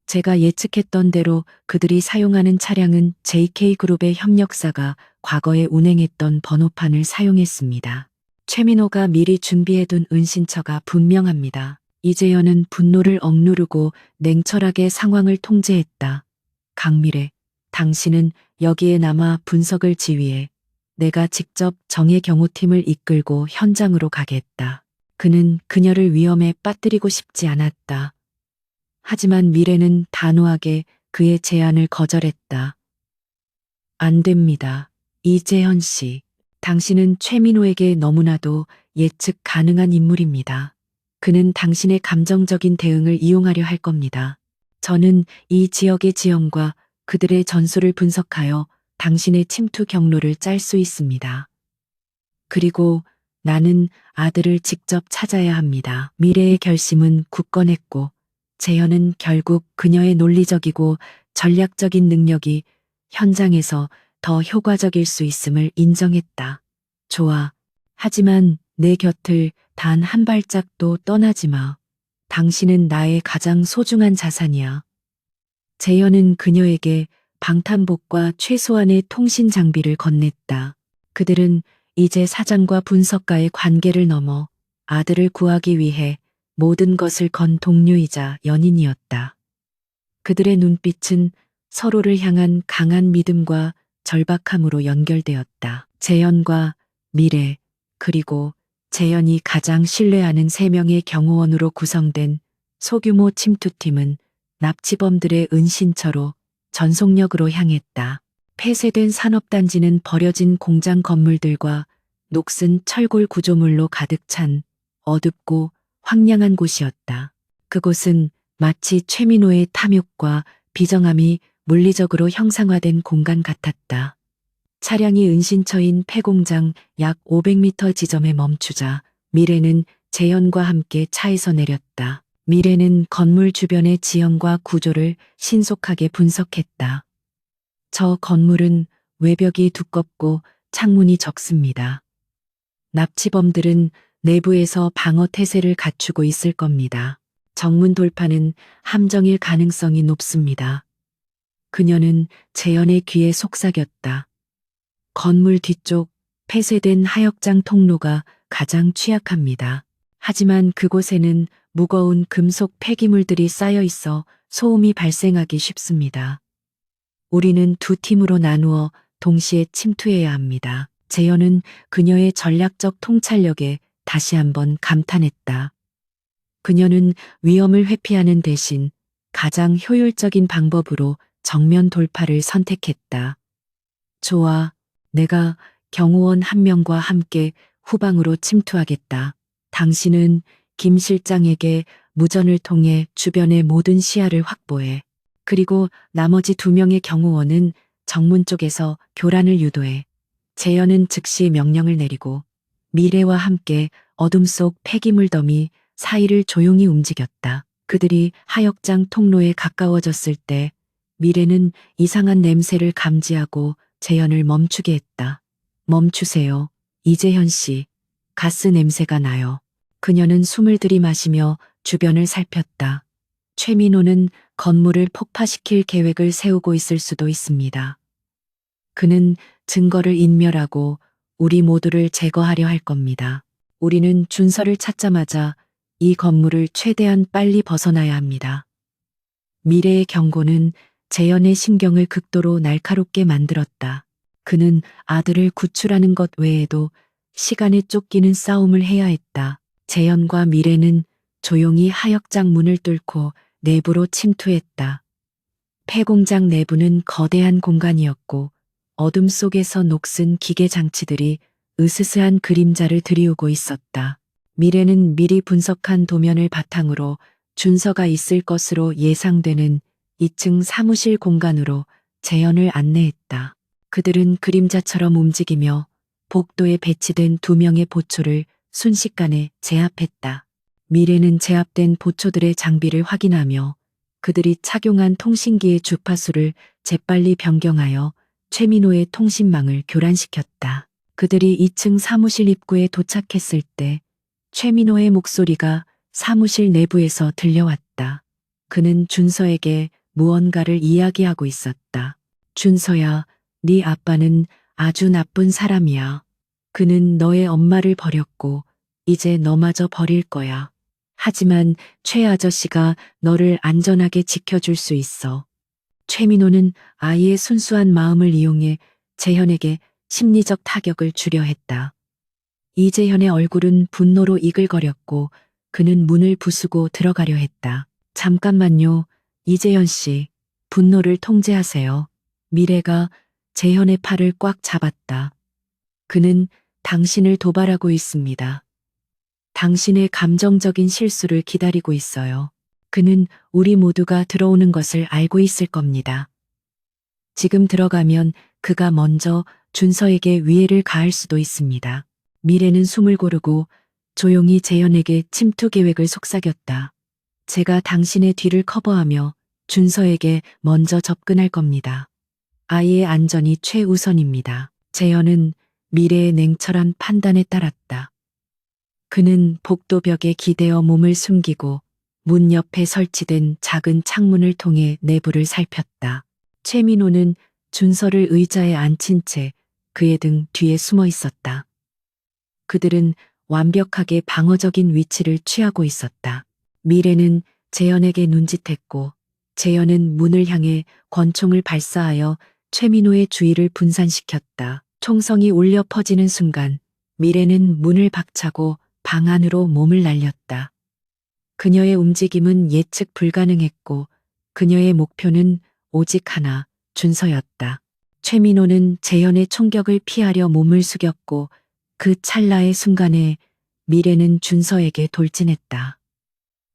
제가 예측했던 대로 그들이 사용하는 차량은 JK그룹의 협력사가 과거에 운행했던 번호판을 사용했습니다. 최민호가 미리 준비해둔 은신처가 분명합니다. 이재현은 분노를 억누르고 냉철하게 상황을 통제했다. 강미래, 당신은 여기에 남아 분석을 지휘해. 내가 직접 정예 경호팀을 이끌고 현장으로 가겠다. 그는 그녀를 위험에 빠뜨리고 싶지 않았다. 하지만 미래는 단호하게 그의 제안을 거절했다. 안 됩니다. 이재현 씨. 당신은 최민호에게 너무나도 예측 가능한 인물입니다. 그는 당신의 감정적인 대응을 이용하려 할 겁니다. 저는 이 지역의 지형과 그들의 전술을 분석하여 당신의 침투 경로를 짤 수 있습니다. 그리고 나는 아들을 직접 찾아야 합니다. 미래의 결심은 굳건했고 재현은 결국 그녀의 논리적이고 전략적인 능력이 현장에서 더 효과적일 수 있음을 인정했다. 좋아. 하지만 내 곁을 단 한 발짝도 떠나지 마. 당신은 나의 가장 소중한 자산이야. 재현은 그녀에게 방탄복과 최소한의 통신 장비를 건넸다. 그들은 이제 사장과 분석가의 관계를 넘어 아들을 구하기 위해 모든 것을 건 동료이자 연인이었다. 그들의 눈빛은 서로를 향한 강한 믿음과 절박함으로 연결되었다. 재현과 미래, 그리고 재현이 가장 신뢰하는 세 명의 경호원으로 구성된 소규모 침투팀은 납치범들의 은신처로 전속력으로 향했다. 폐쇄된 산업단지는 버려진 공장 건물들과 녹슨 철골 구조물로 가득 찬 어둡고 황량한 곳이었다. 그곳은 마치 최민호의 탐욕과 비정함이 물리적으로 형상화된 공간 같았다. 차량이 은신처인 폐공장 약 500m 지점에 멈추자 미래는 재현과 함께 차에서 내렸다. 미래는 건물 주변의 지형과 구조를 신속하게 분석했다. 저 건물은 외벽이 두껍고 창문이 적습니다. 납치범들은 내부에서 방어 태세를 갖추고 있을 겁니다. 정문 돌파는 함정일 가능성이 높습니다. 그녀는 재현의 귀에 속삭였다. 건물 뒤쪽 폐쇄된 하역장 통로가 가장 취약합니다. 하지만 그곳에는 무거운 금속 폐기물들이 쌓여 있어 소음이 발생하기 쉽습니다. 우리는 두 팀으로 나누어 동시에 침투해야 합니다. 재현은 그녀의 전략적 통찰력에 다시 한번 감탄했다. 그녀는 위험을 회피하는 대신 가장 효율적인 방법으로 정면 돌파를 선택했다. 좋아, 내가 경호원 한 명과 함께 후방으로 침투하겠다. 당신은 김 실장에게 무전을 통해 주변의 모든 시야를 확보해. 그리고 나머지 2명의 경호원은 정문 쪽에서 교란을 유도해. 재현은 즉시 명령을 내리고 미래와 함께 어둠 속 폐기물 더미 사이를 조용히 움직였다. 그들이 하역장 통로에 가까워졌을 때 미래는 이상한 냄새를 감지하고 재현을 멈추게 했다. 멈추세요. 이재현 씨. 가스 냄새가 나요. 그녀는 숨을 들이마시며 주변을 살폈다. 최민호는 건물을 폭파시킬 계획을 세우고 있을 수도 있습니다. 그는 증거를 인멸하고 우리 모두를 제거하려 할 겁니다. 우리는 준서를 찾자마자 이 건물을 최대한 빨리 벗어나야 합니다. 미래의 경고는 재현의 심경을 극도로 날카롭게 만들었다. 그는 아들을 구출하는 것 외에도 시간에 쫓기는 싸움을 해야 했다. 재현과 미래는 조용히 하역장 문을 뚫고 내부로 침투했다. 폐공장 내부는 거대한 공간이었고 어둠 속에서 녹슨 기계 장치들이 으스스한 그림자를 드리우고 있었다. 미래는 미리 분석한 도면을 바탕으로 준서가 있을 것으로 예상되는 2층 사무실 공간으로 재현을 안내했다. 그들은 그림자처럼 움직이며 복도에 배치된 2명의 보초를 순식간에 제압했다. 미래는 제압된 보초들의 장비를 확인하며 그들이 착용한 통신기의 주파수를 재빨리 변경하여 최민호의 통신망을 교란시켰다. 그들이 2층 사무실 입구에 도착했을 때 최민호의 목소리가 사무실 내부에서 들려왔다. 그는 준서에게 무언가를 이야기하고 있었다. 준서야, 네 아빠는 아주 나쁜 사람이야. 그는 너의 엄마를 버렸고 이제 너마저 버릴 거야. 하지만 최 아저씨가 너를 안전하게 지켜줄 수 있어. 최민호는 아이의 순수한 마음을 이용해 재현에게 심리적 타격을 주려 했다. 이재현의 얼굴은 분노로 이글거렸고 그는 문을 부수고 들어가려 했다. 잠깐만요, 이재현 씨. 분노를 통제하세요. 미래가 재현의 팔을 꽉 잡았다. 그는 당신을 도발하고 있습니다. 당신의 감정적인 실수를 기다리고 있어요. 그는 우리 모두가 들어오는 것을 알고 있을 겁니다. 지금 들어가면 그가 먼저 준서에게 위해를 가할 수도 있습니다. 미래는 숨을 고르고 조용히 재현에게 침투 계획을 속삭였다. 제가 당신의 뒤를 커버하며 준서에게 먼저 접근할 겁니다. 아이의 안전이 최우선입니다. 재현은 미래의 냉철한 판단에 따랐다. 그는 복도벽에 기대어 몸을 숨기고 문 옆에 설치된 작은 창문을 통해 내부를 살폈다. 최민호는 준서를 의자에 앉힌 채 그의 등 뒤에 숨어 있었다. 그들은 완벽하게 방어적인 위치를 취하고 있었다. 미래는 재현에게 눈짓했고 재현은 문을 향해 권총을 발사하여 최민호의 주의를 분산시켰다. 총성이 울려 퍼지는 순간 미래는 문을 박차고 방 안으로 몸을 날렸다. 그녀의 움직임은 예측 불가능했고 그녀의 목표는 오직 하나, 준서였다. 최민호는 재현의 총격을 피하려 몸을 숙였고 그 찰나의 순간에 미래는 준서에게 돌진했다.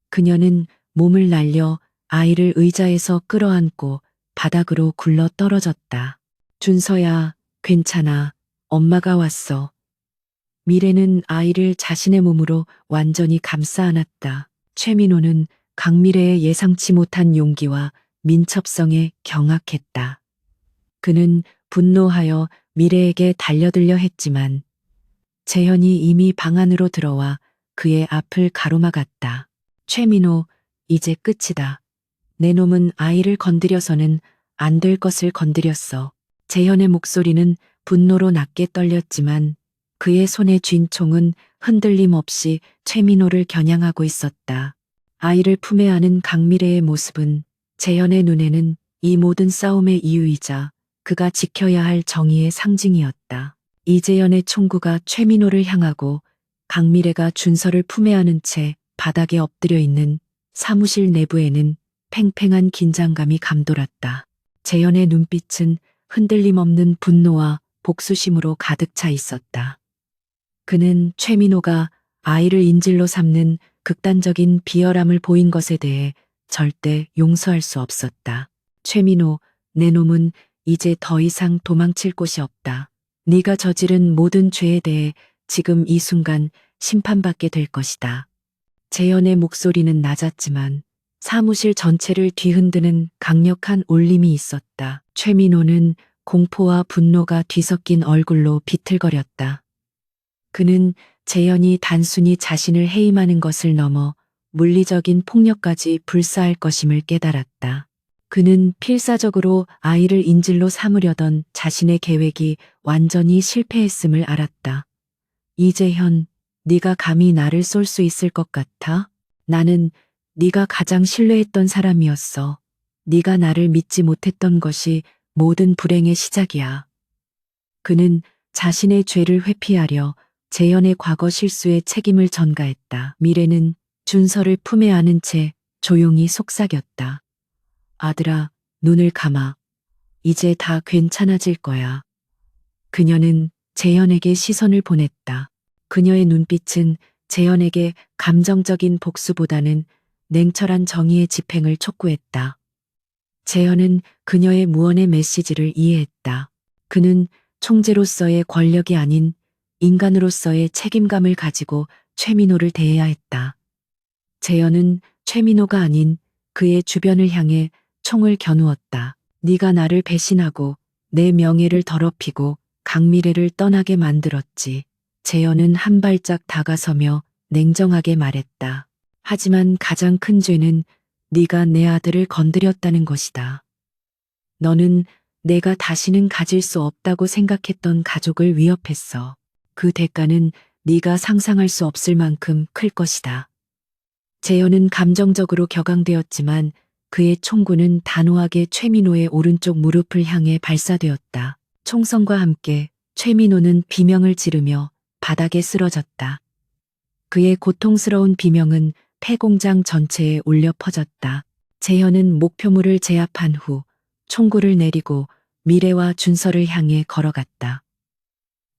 그녀는 몸을 날려 아이를 의자에서 끌어안고 바닥으로 굴러 떨어졌다. 준서야, 괜찮아. 엄마가 왔어. 미래는 아이를 자신의 몸으로 완전히 감싸 안았다. 최민호는 강미래의 예상치 못한 용기와 민첩성에 경악했다. 그는 분노하여 미래에게 달려들려 했지만 재현이 이미 방 안으로 들어와 그의 앞을 가로막았다. 최민호, 이제 끝이다. 내 놈은 아이를 건드려서는 안 될 것을 건드렸어. 재현의 목소리는 분노로 낮게 떨렸지만 그의 손에 쥔 총은 흔들림 없이 최민호를 겨냥하고 있었다. 아이를 품에 안은 강미래의 모습은 재현의 눈에는 이 모든 싸움의 이유이자 그가 지켜야 할 정의의 상징이었다. 이재현의 총구가 최민호를 향하고 강미래가 준서를 품에 안은 채 바닥에 엎드려 있는 사무실 내부에는 팽팽한 긴장감이 감돌았다. 재현의 눈빛은 흔들림 없는 분노와 복수심으로 가득 차 있었다. 그는 최민호가 아이를 인질로 삼는 극단적인 비열함을 보인 것에 대해 절대 용서할 수 없었다. 최민호, 내 놈은 이제 더 이상 도망칠 곳이 없다. 네가 저지른 모든 죄에 대해 지금 이 순간 심판받게 될 것이다. 재현의 목소리는 낮았지만 사무실 전체를 뒤흔드는 강력한 울림이 있었다. 최민호는 공포와 분노가 뒤섞인 얼굴로 비틀거렸다. 그는 재현이 단순히 자신을 해임하는 것을 넘어 물리적인 폭력까지 불사할 것임을 깨달았다. 그는 필사적으로 아이를 인질로 삼으려던 자신의 계획이 완전히 실패했음을 알았다. 이재현, 네가 감히 나를 쏠 수 있을 것 같아? 나는 네가 가장 신뢰했던 사람이었어. 네가 나를 믿지 못했던 것이 모든 불행의 시작이야. 그는 자신의 죄를 회피하려 재현의 과거 실수에 책임을 전가했다. 미래는 준서를 품에 안은 채 조용히 속삭였다. 아들아, 눈을 감아. 이제 다 괜찮아질 거야. 그녀는 재현에게 시선을 보냈다. 그녀의 눈빛은 재현에게 감정적인 복수보다는 냉철한 정의의 집행을 촉구했다. 재현은 그녀의 무언의 메시지를 이해했다. 그는 총재로서의 권력이 아닌 인간으로서의 책임감을 가지고 최민호를 대해야 했다. 재현은 최민호가 아닌 그의 주변을 향해 총을 겨누었다. 네가 나를 배신하고 내 명예를 더럽히고 강미래를 떠나게 만들었지. 재현은 한 발짝 다가서며 냉정하게 말했다. 하지만 가장 큰 죄는 네가 내 아들을 건드렸다는 것이다. 너는 내가 다시는 가질 수 없다고 생각했던 가족을 위협했어. 그 대가는 네가 상상할 수 없을 만큼 클 것이다. 재현은 감정적으로 격앙되었지만 그의 총구는 단호하게 최민호의 오른쪽 무릎을 향해 발사되었다. 총성과 함께 최민호는 비명을 지르며 바닥에 쓰러졌다. 그의 고통스러운 비명은 폐공장 전체에 울려 퍼졌다. 재현은 목표물을 제압한 후 총구를 내리고 미래와 준서를 향해 걸어갔다.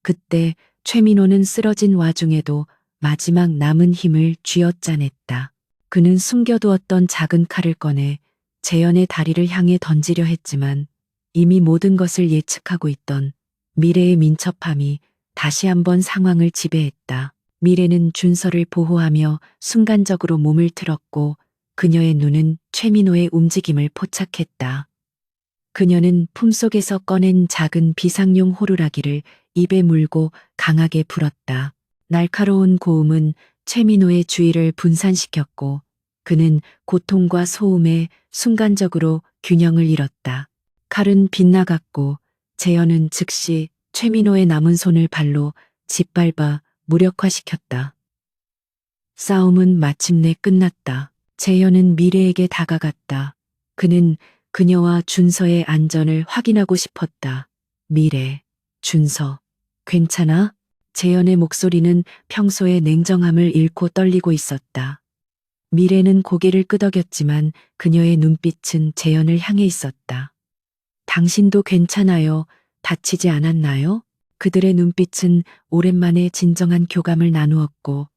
그때 최민호는 쓰러진 와중에도 마지막 남은 힘을 쥐어짜냈다. 그는 숨겨두었던 작은 칼을 꺼내 재현의 다리를 향해 던지려 했지만 이미 모든 것을 예측하고 있던 미래의 민첩함이 다시 한번 상황을 지배했다. 미래는 준서를 보호하며 순간적으로 몸을 틀었고 그녀의 눈은 최민호의 움직임을 포착했다. 그녀는 품속에서 꺼낸 작은 비상용 호루라기를 입에 물고 강하게 불었다. 날카로운 고음은 최민호의 주의를 분산시켰고 그는 고통과 소음에 순간적으로 균형을 잃었다. 칼은 빗나갔고 재현은 즉시 최민호의 남은 손을 발로 짓밟아 무력화시켰다. 싸움은 마침내 끝났다. 재현은 미래에게 다가갔다. 그는 그녀와 준서의 안전을 확인하고 싶었다. 미래, 준서, 괜찮아? 재현의 목소리는 평소의 냉정함을 잃고 떨리고 있었다. 미래는 고개를 끄덕였지만 그녀의 눈빛은 재현을 향해 있었다. 당신도 괜찮아요. 다치지 않았나요? 그들의 눈빛은 오랜만에 진정한 교감을 나누었고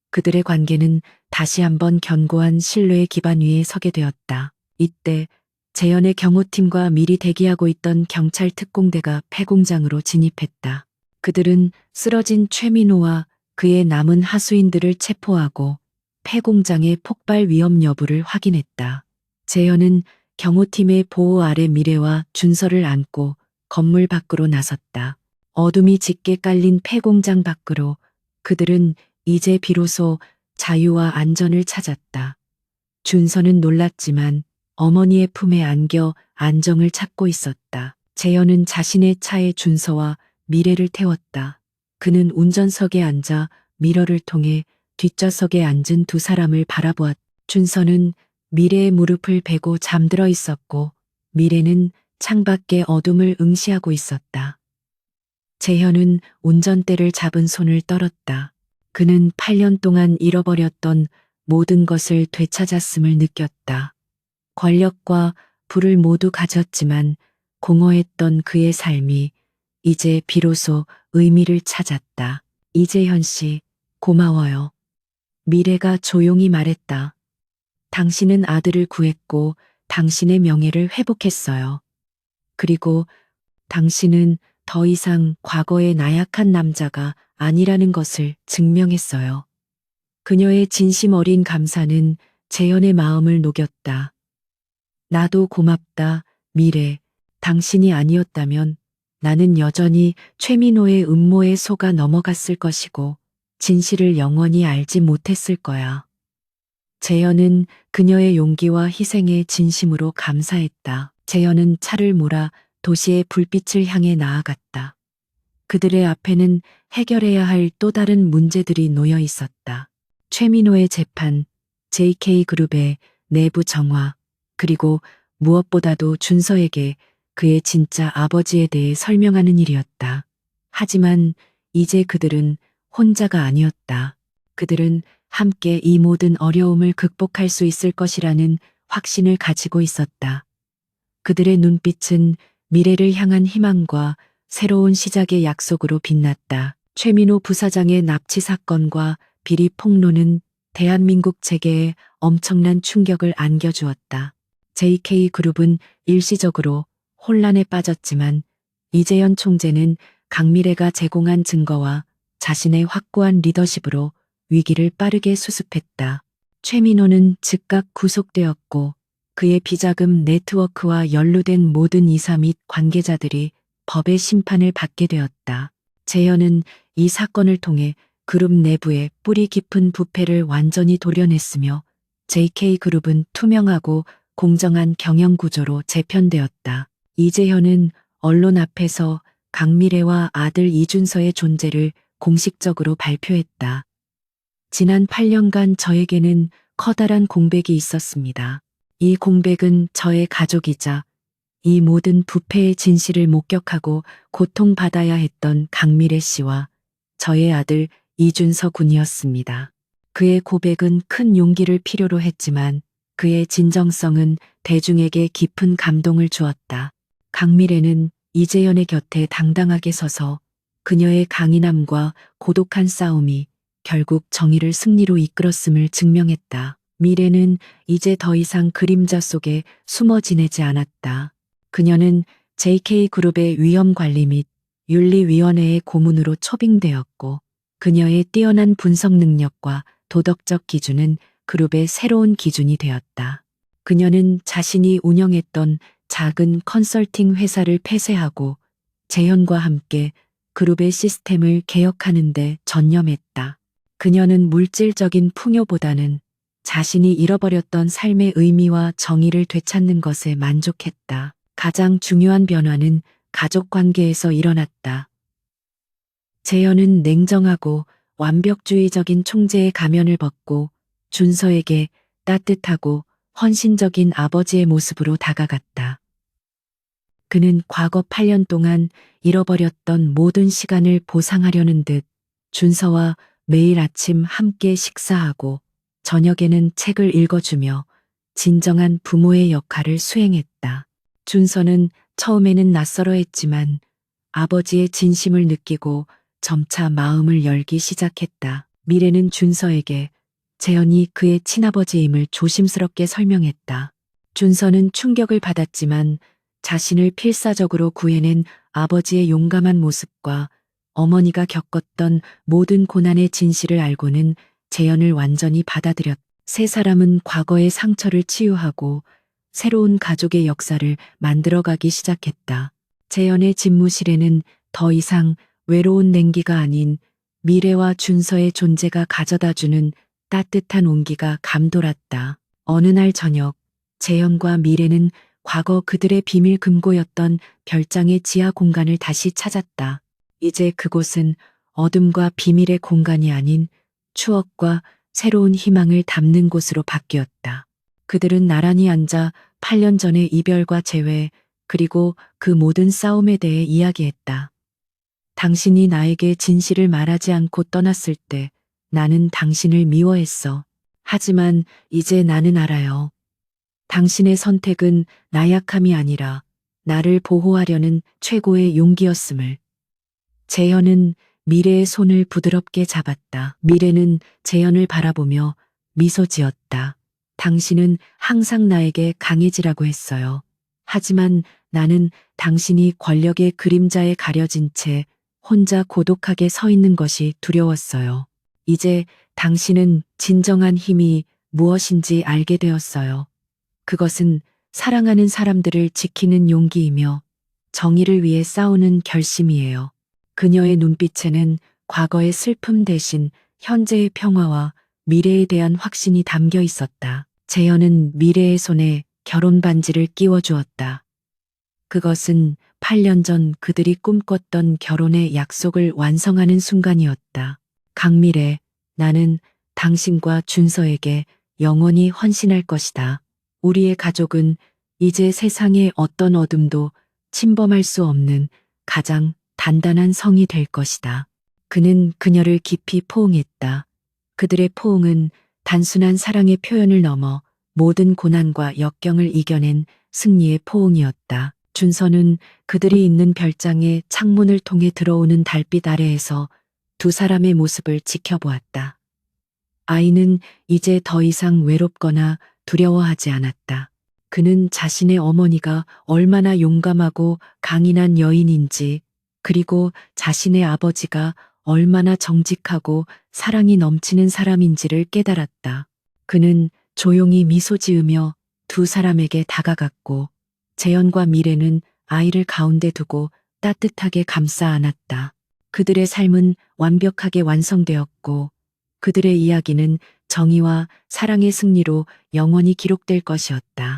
그들의 관계는 다시 한번 견고한 신뢰의 기반 위에 서게 되었다. 이때 재현의 경호팀과 미리 대기하고 있던 경찰 특공대가 폐공장으로 진입했다. 그들은 쓰러진 최민호와 그의 남은 하수인들을 체포하고 폐공장의 폭발 위험 여부를 확인했다. 재현은 경호팀의 보호 아래 미래와 준서를 안고 건물 밖으로 나섰다. 어둠이 짙게 깔린 폐공장 밖으로 그들은 이제 비로소 자유와 안전을 찾았다. 준서는 놀랐지만 어머니의 품에 안겨 안정을 찾고 있었다. 재현은 자신의 차에 준서와 미래를 태웠다. 그는 운전석에 앉아 미러를 통해 뒷좌석에 앉은 두 사람을 바라보았다. 준서는 미래의 무릎을 베고 잠들어 있었고 미래는 창밖의 어둠을 응시하고 있었다. 재현은 운전대를 잡은 손을 떨었다. 그는 8년 동안 잃어버렸던 모든 것을 되찾았음을 느꼈다. 권력과 부를 모두 가졌지만 공허했던 그의 삶이 이제 비로소 의미를 찾았다. 이재현 씨, 고마워요. 미래가 조용히 말했다. 당신은 아들을 구했고 당신의 명예를 회복했어요. 그리고 당신은 더 이상 과거의 나약한 남자가 아니라는 것을 증명했어요. 그녀의 진심 어린 감사는 재현의 마음을 녹였다. 나도 고맙다, 미래. 당신이 아니었다면 나는 여전히 최민호의 음모에 속아 넘어갔을 것이고 진실을 영원히 알지 못했을 거야. 재현은 그녀의 용기와 희생에 진심으로 감사했다. 재현은 차를 몰아 도시의 불빛을 향해 나아갔다. 그들의 앞에는 해결해야 할 또 다른 문제들이 놓여 있었다. 최민호의 재판, JK그룹의 내부 정화, 그리고 무엇보다도 준서에게 그의 진짜 아버지에 대해 설명하는 일이었다. 하지만 이제 그들은 혼자가 아니었다. 그들은 함께 이 모든 어려움을 극복할 수 있을 것이라는 확신을 가지고 있었다. 그들의 눈빛은 미래를 향한 희망과 새로운 시작의 약속으로 빛났다. 최민호 부사장의 납치 사건과 비리 폭로는 대한민국 재계에 엄청난 충격을 안겨주었다. JK그룹은 일시적으로 혼란에 빠졌지만 이재현 총재는 강미래가 제공한 증거와 자신의 확고한 리더십으로 위기를 빠르게 수습했다. 최민호는 즉각 구속되었고 그의 비자금 네트워크와 연루된 모든 이사 및 관계자들이 법의 심판을 받게 되었다. 재현은 이 사건을 통해 그룹 내부의 뿌리 깊은 부패를 완전히 도려냈으며 JK그룹은 투명하고 공정한 경영 구조로 재편되었다. 이재현은 언론 앞에서 강미래와 아들 이준서의 존재를 공식적으로 발표했다. 지난 8년간 저에게는 커다란 공백이 있었습니다. 이 공백은 저의 가족이자 이 모든 부패의 진실을 목격하고 고통받아야 했던 강미래 씨와 저의 아들 이준서 군이었습니다. 그의 고백은 큰 용기를 필요로 했지만 그의 진정성은 대중에게 깊은 감동을 주었다. 강미래는 이재현의 곁에 당당하게 서서 그녀의 강인함과 고독한 싸움이 결국 정의를 승리로 이끌었음을 증명했다. 미래는 이제 더 이상 그림자 속에 숨어 지내지 않았다. 그녀는 JK그룹의 위험관리 및 윤리위원회의 고문으로 초빙되었고 그녀의 뛰어난 분석 능력과 도덕적 기준은 그룹의 새로운 기준이 되었다. 그녀는 자신이 운영했던 작은 컨설팅 회사를 폐쇄하고 재현과 함께 그룹의 시스템을 개혁하는 데 전념했다. 그녀는 물질적인 풍요보다는 자신이 잃어버렸던 삶의 의미와 정의를 되찾는 것에 만족했다. 가장 중요한 변화는 가족 관계에서 일어났다. 재현은 냉정하고 완벽주의적인 총재의 가면을 벗고 준서에게 따뜻하고 헌신적인 아버지의 모습으로 다가갔다. 그는 과거 8년 동안 잃어버렸던 모든 시간을 보상하려는 듯 준서와 매일 아침 함께 식사하고 저녁에는 책을 읽어주며 진정한 부모의 역할을 수행했다. 준서는 처음에는 낯설어했지만 아버지의 진심을 느끼고 점차 마음을 열기 시작했다. 미래는 준서에게 재현이 그의 친아버지임을 조심스럽게 설명했다. 준서는 충격을 받았지만 자신을 필사적으로 구해낸 아버지의 용감한 모습과 어머니가 겪었던 모든 고난의 진실을 알고는 재현을 완전히 받아들였다. 세 사람은 과거의 상처를 치유하고 새로운 가족의 역사를 만들어가기 시작했다. 재현의 집무실에는 더 이상 외로운 냉기가 아닌 미래와 준서의 존재가 가져다주는 따뜻한 온기가 감돌았다. 어느 날 저녁, 재현과 미래는 과거 그들의 비밀 금고였던 별장의 지하 공간을 다시 찾았다. 이제 그곳은 어둠과 비밀의 공간이 아닌 추억과 새로운 희망을 담는 곳으로 바뀌었다. 그들은 나란히 앉아 8년 전의 이별과 재회, 그리고 그 모든 싸움에 대해 이야기했다. 당신이 나에게 진실을 말하지 않고 떠났을 때 나는 당신을 미워했어. 하지만 이제 나는 알아요. 당신의 선택은 나약함이 아니라 나를 보호하려는 최고의 용기였음을. 재현은 미래의 손을 부드럽게 잡았다. 미래는 재현을 바라보며 미소 지었다. 당신은 항상 나에게 강해지라고 했어요. 하지만 나는 당신이 권력의 그림자에 가려진 채 혼자 고독하게 서 있는 것이 두려웠어요. 이제 당신은 진정한 힘이 무엇인지 알게 되었어요. 그것은 사랑하는 사람들을 지키는 용기이며 정의를 위해 싸우는 결심이에요. 그녀의 눈빛에는 과거의 슬픔 대신 현재의 평화와 미래에 대한 확신이 담겨 있었다. 재현은 미래의 손에 결혼 반지를 끼워 주었다. 그것은 8년 전 그들이 꿈꿨던 결혼의 약속을 완성하는 순간이었다. 강미래, 나는 당신과 준서에게 영원히 헌신할 것이다. 우리의 가족은 이제 세상의 어떤 어둠도 침범할 수 없는 가장 단단한 성이 될 것이다. 그는 그녀를 깊이 포옹했다. 그들의 포옹은 단순한 사랑의 표현을 넘어 모든 고난과 역경을 이겨낸 승리의 포옹이었다. 준서는 그들이 있는 별장의 창문을 통해 들어오는 달빛 아래에서 두 사람의 모습을 지켜보았다. 아이는 이제 더 이상 외롭거나 두려워하지 않았다. 그는 자신의 어머니가 얼마나 용감하고 강인한 여인인지, 그리고 자신의 아버지가 얼마나 정직하고 사랑이 넘치는 사람인지를 깨달았다. 그는 조용히 미소 지으며 두 사람에게 다가갔고 재현과 미래는 아이를 가운데 두고 따뜻하게 감싸 안았다. 그들의 삶은 완벽하게 완성되었고 그들의 이야기는 정의와 사랑의 승리로 영원히 기록될 것이었다.